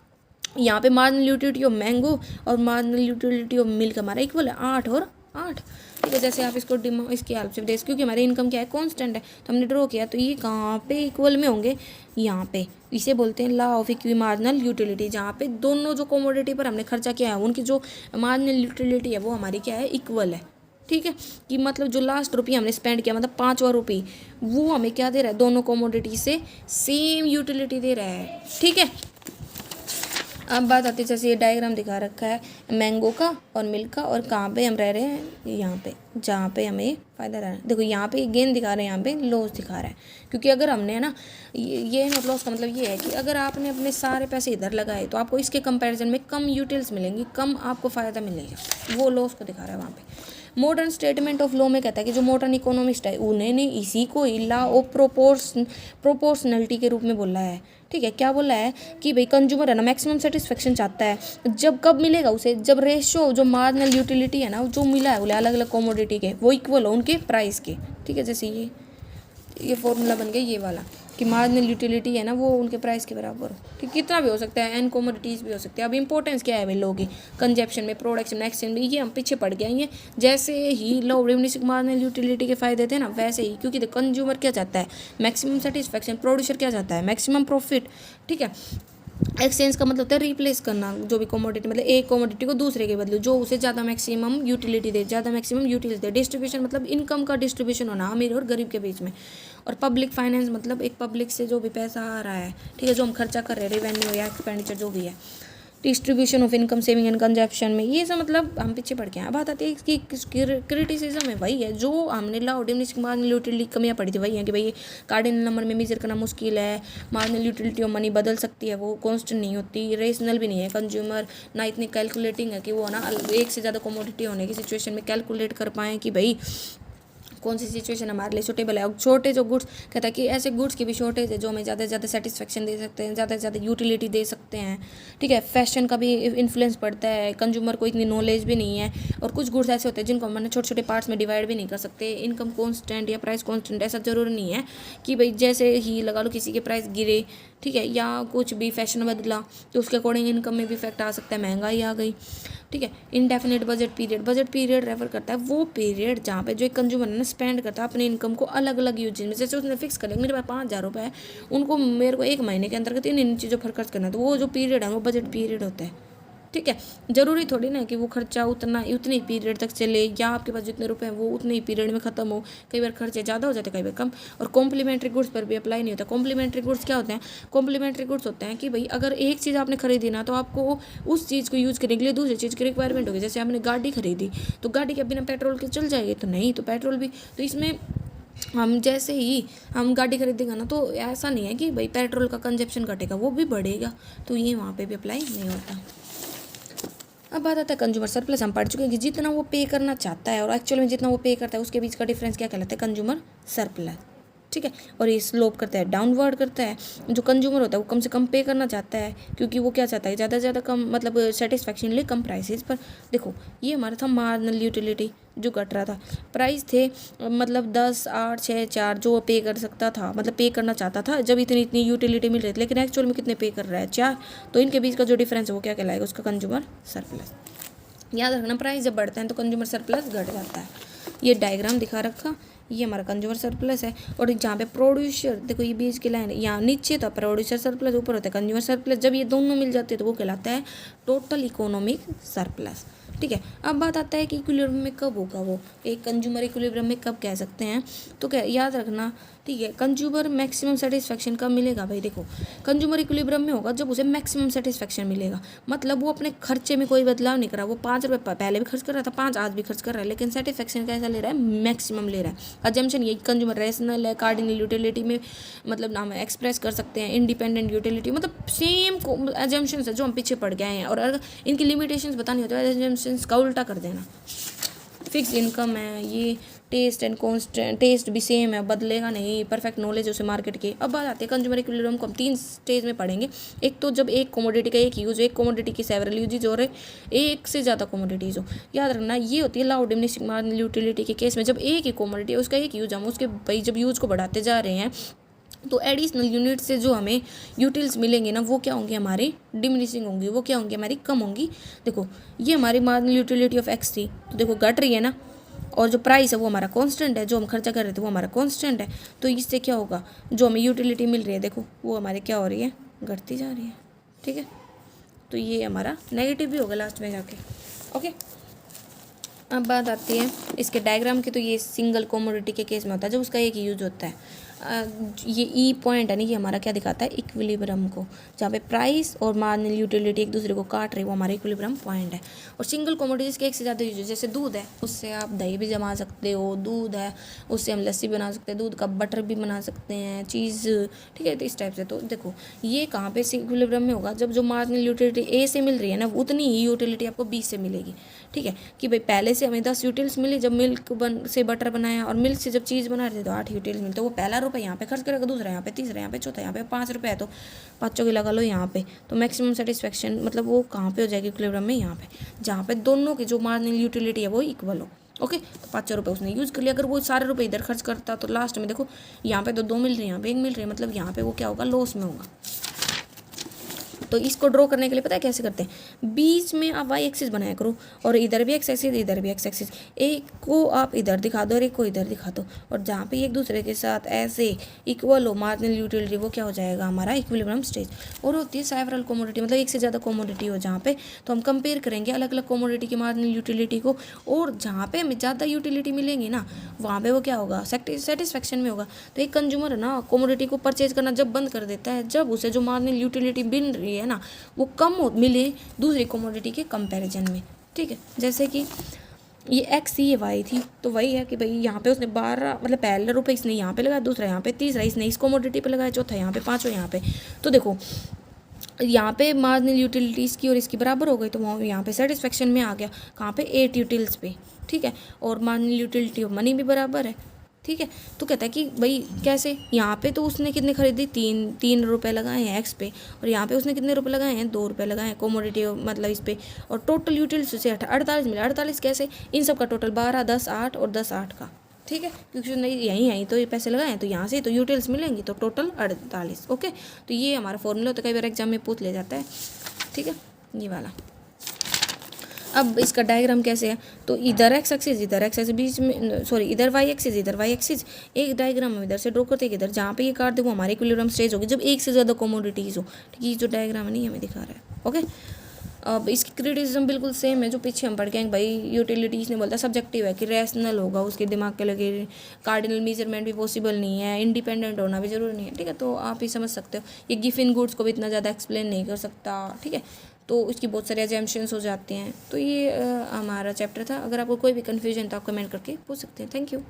यहाँ पे मार्जिनल यूटिलिटी ऑफ मैंगो और मार्जिनल यूटिलिटी ऑफ मिल्क हमारा इक्वल है 8 और 8। ठीक है, जैसे आप इसको इसकी हेल्प से देख, क्योंकि हमारी इनकम क्या है कांस्टेंट है तो हमने ड्रॉ किया, तो ये कहाँ पे इक्वल में होंगे, यहाँ पे। इसे बोलते हैं law of equi marginal utility, जहाँ पे दोनों जो कमोडिटी पर हमने खर्चा किया है उनकी जो मार्जिनल यूटिलिटी है वो हमारी क्या है इक्वल है। ठीक है, कि मतलब जो लास्ट रुपये हमने स्पेंड किया मतलब 5वां रुपये वो हमें क्या दे रहा है, दोनों कमोडिटी से सेम यूटिलिटी दे रहा है। ठीक है, अब बात आती है जैसे ये डायग्राम दिखा रखा है मैंगो का और मिल्क का, और कहाँ पे हम रह रहे हैं यहाँ पे जहाँ पे हमें फ़ायदा रहा है। देखो यहाँ पे गेन दिखा रहे हैं, यहाँ पे लॉस दिखा रहा है, क्योंकि अगर हमने है ना ये नॉट लॉस का मतलब ये है कि अगर आपने अपने सारे पैसे इधर लगाए तो आपको इसके कंपैरिजन में कम यूटिल्स मिलेंगी, कम आपको फ़ायदा मिलेगा, वो लॉस को दिखा रहा है वहाँ पे। मॉडर्न स्टेटमेंट ऑफ लॉ में कहता है कि जो मॉडर्न इकोनॉमिस्ट है उन्होंने इसी को लॉ ऑफ प्रोपोर्शनलिटी के रूप में बोला है। ठीक है, क्या बोला है कि भाई कंज्यूमर है ना मैक्सिमम सेटिस्फेक्शन चाहता है, जब कब मिलेगा उसे, जब रेशो जो मार्जिनल यूटिलिटी है ना जो मिला है बोले अलग अलग कमोडिटी के वो इक्वल हो उनके प्राइस के। ठीक है, जैसे ये फॉर्मूला बन गया ये वाला कि मार्जिनल यूटिलिटी है ना वो उनके प्राइस के बराबर हो। ठीक, कितना भी हो सकता है, एन कमोडिटीज़ भी हो सकते हैं। अब इंपॉर्टेंस क्या है भाई लोगों की, कंजप्शन में, प्रोडक्शन में, एक्सचेंज में, ये हम पीछे पड़ गए हैं। जैसे ही law of diminishing marginal utility के फायदे थे ना वैसे ही, क्योंकि कंज्यूमर क्या चाहता है मैक्सिमम सेटिस्फेक्शन, प्रोड्यूसर क्या चाहता है मैक्सिमम प्रॉफिट। ठीक है, एक्सचेंज का मतलब होता है रिप्लेस करना, जो भी कमोडिटी, मतलब एक कमोडिटी को दूसरे के बदले जो उसे ज़्यादा मैक्सिमम यूटिलिटी दे, ज़्यादा मैक्सिमम यूटिलिटी दे। डिस्ट्रीब्यूशन मतलब इनकम का डिस्ट्रीब्यूशन होना अमीर और गरीब के बीच में। और पब्लिक फाइनेंस मतलब एक पब्लिक से जो भी पैसा आ रहा है, ठीक है, जो हम खर्चा कर रहे हैं, रेवेन्यू या एक्सपेंडिचर जो भी है, distribution of income, saving and consumption में, ये सब मतलब हम पीछे पड़ गए हैं। अब बात आती है कि क्रिटिसिज्म है, वही है जो हमने law of diminishing marginal utility कमियाँ पड़ी थी, वही है कि भाई कार्डिनल नंबर में मेजर करना मुश्किल है, मार्जिनल यूटिलिटी ऑफ मनी बदल सकती है, वो कांस्टेंट नहीं होती, रेशनल भी नहीं है कंज्यूमर, ना इतनी कैलकुलेटिंग है कि वो ना एक से ज़्यादा कमोडिटी होने की सिचुएशन में कैलकुलेट कर पाएँ कि भाई कौन सी सिचुएशन हमारे लिए सूटेबल है। और छोटे जो गुड्स, कहता है कि ऐसे गुड्स की भी शॉर्टेज है जो हमें ज़्यादा से ज़्यादा सेटिस्फेक्शन दे सकते हैं, ज़्यादा से ज़्यादा यूटिलिटी दे सकते हैं, ठीक है। फैशन का भी इन्फ्लुएंस पड़ता है, कंज्यूमर को इतनी नॉलेज भी नहीं है, और कुछ गुड्स ऐसे होते हैं जिनको हम छोटे छोटे पार्ट्स में डिवाइड भी नहीं कर सकते। इनकम कॉन्स्टेंट या प्राइस कॉन्स्टेंट ऐसा ज़रूरी नहीं है कि भाई जैसे ही लगा लो किसी के प्राइस गिरे, ठीक है, या कुछ भी फैशन बदला तो उसके अकॉर्डिंग इनकम में भी इफेक्ट आ सकता है, महंगाई आ गई, ठीक है। इंडेफिनिट बजट पीरियड रेफर करता है वो पीरियड जहाँ पे जो एक कंज्यूमर है ना स्पेंड करता है अपनी इनकम को अलग अलग यूजेज में। जैसे उसने फिक्स कर लिया मेरे पास 5,000 रुपये है, उनको मेरे को एक महीने के अंतर्गत इन चीज़ों पर खर्च करना है, तो वो जो पीरियड है वो बजट पीरियड होता है, ठीक है। जरूरी थोड़ी ना कि वो खर्चा उतनी पीरियड तक चले, या आपके पास जितने रुपए हैं वो उतने ही पीरियड में ख़त्म हो। कई बार खर्चे ज़्यादा हो जाते हैं, कई बार कम। और कॉम्प्लीमेंट्री गुड्स पर भी अप्लाई नहीं होता। कॉम्प्लीमेंट्री गुड्स क्या होते हैं? कॉम्प्लीमेंट्री गुड्स होते हैं कि भाई अगर एक चीज़ आपने खरीदी ना, तो आपको उस चीज़ को यूज़ करने के लिए दूसरी चीज़ की रिक्वायरमेंट होगी। जैसे आपने गाड़ी खरीदी, तो गाड़ी के बिना पेट्रोल के चल जाएगी? तो नहीं, तो पेट्रोल भी, तो इसमें हम जैसे ही हम गाड़ी खरीदेगा ना, तो ऐसा नहीं है कि भाई पेट्रोल का कंजप्शन घटेगा, वो भी बढ़ेगा, तो ये वहाँ पे भी अप्लाई नहीं होता। अब बात आता है कंज्यूमर सरप्लस। हम पढ़ चुके हैं कि जितना वो पे करना चाहता है और एक्चुअल में जितना वो पे करता है उसके बीच का डिफरेंस क्या कहलाता है? कंज्यूमर सरप्लस, ठीक है। और ये स्लोप करता है, डाउनवर्ड करता है। जो कंज्यूमर होता है वो कम से कम पे करना चाहता है, क्योंकि वो क्या चाहता है? ज़्यादा से ज़्यादा कम, मतलब सेटिस्फैक्शन लिए कम प्राइसेस पर। देखो ये हमारा था मार्जिनल यूटिलिटी जो घट रहा था। प्राइस थे मतलब 10, 8, 6, 4 जो पे कर सकता था, मतलब पे करना चाहता था जब इतनी इतनी यूटिलिटी मिल रही थी, लेकिन एक्चुअल में कितने पे कर रहा है? 4। तो इनके बीच का जो डिफरेंस है वो क्या कहलाएगा? उसका कंज्यूमर सरप्लस। याद रखना, प्राइस जब बढ़ता है तो कंज्यूमर सरप्लस घट जाता है। ये डायग्राम दिखा रखा, ये हमारा कंज्यूमर सरप्लस है। और जहाँ पे प्रोड्यूसर, देखो ये बीच की लाइन है, यहाँ नीचे तो प्रोड्यूसर सरप्लस, ऊपर होता है कंज्यूमर सरप्लस। जब ये दोनों मिल जाते हैं तो वो कहलाता है टोटल इकोनॉमिक सरप्लस, ठीक है। अब बात आता है कि इक्विलिब्रियम में कब होगा वो, एक कंज्यूमर इक्विलिब्रियम में कब कह सकते हैं? तो क्या याद रखना, ठीक है, कंज्यूमर मैक्सिमम सेटिस्फेक्शन कब मिलेगा? भाई देखो, कंज्यूमर इक्विलिब्रियम में होगा जब उसे मैक्सिमम सेटिस्फेक्शन मिलेगा। मतलब वो अपने खर्चे में कोई बदलाव नहीं कर रहा, वो 5 रुपये पहले भी खर्च कर रहा था, 5 आज भी खर्च कर रहा है, लेकिन सेटिस्फेक्शन कैसा ले रहा है? मैक्सिमम ले रहा है। अजम्पशन ये कंज्यूमर रेशनल है, कार्डिनल यूटिलिटी में मतलब हम एक्सप्रेस कर सकते हैं, इंडिपेंडेंट यूटिलिटी, मतलब सेम अजम्पशंस है जो हम पीछे पड़ गए हैं। और अगर इनकी लिमिटेशंस बतानी होती है, अजम्पशंस का उल्टा कर देना। फिक्स इनकम है, ये टेस्ट एंड कॉन्स्टेंट, टेस्ट भी सेम है, बदलेगा नहीं, परफेक्ट नॉलेज उसे मार्केट की। अब बात आती है कंज्यूमर इक्विलिब्रियम को हम 3 स्टेज में पढ़ेंगे। एक तो जब एक कमोडिटी का एक यूज, एक कमोडिटी की सेवरल यूजेज और एक से ज़्यादा कमोडिटीज हो। याद रखना ये होती है law of diminishing marginal utility के केस में, जब एक ही कमोडिटी है उसका एक यूज, हम उसके भाई जब यूज को बढ़ाते जा रहे हैं तो एडिशनल यूनिट से जो हमें यूटिल्स मिलेंगे ना, वो क्या होंगे? हमारी डिमिनिशिंग होंगी, वो क्या होंगी? हमारी कम होंगी। देखो ये हमारी मार्जिनल यूटिलिटी ऑफ एक्स थी, तो देखो घट रही है ना, और जो प्राइस है वो हमारा कांस्टेंट है, जो हम खर्चा कर रहे थे वो हमारा कांस्टेंट है। तो इससे क्या होगा? जो हमें यूटिलिटी मिल रही है, देखो वो हमारे क्या हो रही है? घटती जा रही है, ठीक है। तो ये हमारा नेगेटिव भी होगा लास्ट में जाके, ओके। अब बात आती है इसके डायग्राम की, तो ये सिंगल कमोडिटी के केस में होता है जब उसका एक यूज होता है। ये ई पॉइंट है ना, ये हमारा क्या दिखाता है? इक्विलिब्रियम को, जहाँ पे प्राइस और मार्जिनल यूटिलिटी एक दूसरे को काट रही है, वो हमारा इक्विलिब्रियम पॉइंट है। और सिंगल कमोडिटीज़ के एक से ज़्यादा यूज, जैसे दूध है, उससे आप दही भी जमा सकते हो, दूध है उससे हम लस्सी बना सकते हैं, दूध का बटर भी बना सकते हैं, चीज़, ठीक है। तो इस टाइप से, तो देखो ये कहाँ पे इक्विलिब्रियम में होगा? जब जो मार्जिनल यूटिलिटी ए से मिल रही है ना, उतनी ही यूटिलिटी आपको बी से मिलेगी, ठीक है। कि भाई पहले से हमें 10 यूटिल्स मिली जब मिल्क से बटर बनाया, और मिल्क से जब चीज़ बना रहे थे तो 8 यूटिल्स मिलते, तो वो पहला रुपये यहाँ पे खर्च करेगा, दूसरा यहाँ पे, तीसरा यहाँ पे, चौथा यहाँ पे, 5 रुपये है तो 5 की लगा लो यहाँ पे। तो मैक्सिमम सेटिस्फेक्शन मतलब वो कहाँ पे हो जाएगी इक्विलिब्रियम में? यहाँ पे, जहाँ पे दोनों की जो मार्जिनल यूटिलिटी है वो इक्वल हो, ओके। तो 5 रुपये उसने यूज़ कर लिया। अगर वो सारे रुपये इधर खर्च करता तो लास्ट में देखो यहाँ पे तो 2 मिल रही है, यहाँ पे 1 मिल रही है, मतलब यहाँ पे वो क्या होगा? लॉस में होगा। तो इसको ड्रॉ करने के लिए पता है कैसे करते हैं, बीच में आप वाई एक्सिस बनाया करो और इधर भी एक्स एक्सिस इधर भी एक्स एक्सिस, एक को आप इधर दिखा दो और एक को इधर दिखा दो, और जहाँ पे एक दूसरे के साथ ऐसे इक्वल हो मार्जिनल यूटिलिटी, वो क्या हो जाएगा हमारा इक्विलिब्रियम स्टेज। और होती है सेवरल कोमोडिटी, मतलब एक से ज़्यादा कोमोडिटी हो जहाँ पे, तो हम कंपेयर करेंगे अलग अलग कोमोडिटी की मार्जिनल यूटिलिटी को, और जहाँ पे हमें ज़्यादा यूटिलिटी मिलेंगी ना वहाँ पे वो क्या होगा, सेटिस्फेक्शन में होगा। तो एक कंज्यूमर है ना कोमोडिटी को परचेज करना जब बंद कर देता है, जब उसे जो मार्जिनल यूटिलिटी मिल रही है ना वो कम मिले दूसरी कोमोडिटी के कंपैरिजन में। ठीक है, जैसे कि ये एक्स थी, ये वाई थी, तो वही है कि भाई यहाँ पे उसने 12 मतलब पहला रुपये इसने यहाँ पे लगाया, दूसरा यहाँ पे, तीसरा इसने इस कोमोडिटी पे लगाया, चौथा यहाँ पे, पाँचवा यहाँ पे। तो देखो यहाँ पे मार्जिनल यूटिलिटीज़ की और इसकी बराबर हो गई, तो वहाँ यहाँ पे सेटिस्फेक्शन में आ गया, कहाँ पे 8 यूटिल्स पे। ठीक है, और मार्जिनल यूटिलिटी ऑफ मनी भी बराबर है। ठीक है, तो कहता है कि भाई कैसे, यहाँ पे तो उसने कितने खरीदी, 3 रुपये लगाए हैं एक्स पे, और यहाँ पे उसने कितने रुपए लगाए हैं, 2 रुपये लगाए हैं कोमोडिटी मतलब इस पे, और टोटल यूटिलिटी से 48 मिले। 48 कैसे, इन सब का टोटल 12, 10, 8 और 10, 8 का। ठीक है, क्योंकि उसने यहीं तो ये पैसे लगाए हैं, तो यहाँ से तो यूटिल्स मिलेंगी, तो टोटल 48। ओके, तो ये हमारा फॉर्मूला होता है, कई बार एग्जाम में पूछ ले जाता है। ठीक है, ये वाला। अब इसका डायग्राम कैसे है, तो इधर एक्स एक्सिस इधर एक्स एक्सिस बीच में, सॉरी इधर वाई एक्सिस, एक डायग्राम हम इधर से ड्रॉ करते हैं, इधर जहाँ पे ये काट दे वो हमारे इक्विलिब्रियम स्टेज होगी जब एक से ज़्यादा कोमोडिटीज़ हो। ठीक है, ये जो डायग्राम है नहीं हमें दिखा रहा है। ओके, अब इसकी क्रिटिसिज्म बिल्कुल सेम है जो पीछे हम पढ़ के आए, भाई यूटिलिटीज़ ने बोलता सब्जेक्टिव है कि रैशनल होगा, उसके दिमाग के लगे, कार्डिनल मेजरमेंट भी पॉसिबल नहीं है, इंडिपेंडेंट होना भी जरूरी नहीं है। ठीक है, तो आप ही समझ सकते हो, ये गिफिन गुड्स को भी इतना ज़्यादा एक्सप्लेन नहीं कर सकता। ठीक है, तो इसकी बहुत सारे एजम्पशंस हो जाते हैं। तो ये हमारा चैप्टर था। अगर आपको कोई भी कन्फ्यूजन तो आप कमेंट करके पूछ सकते हैं। Thank you.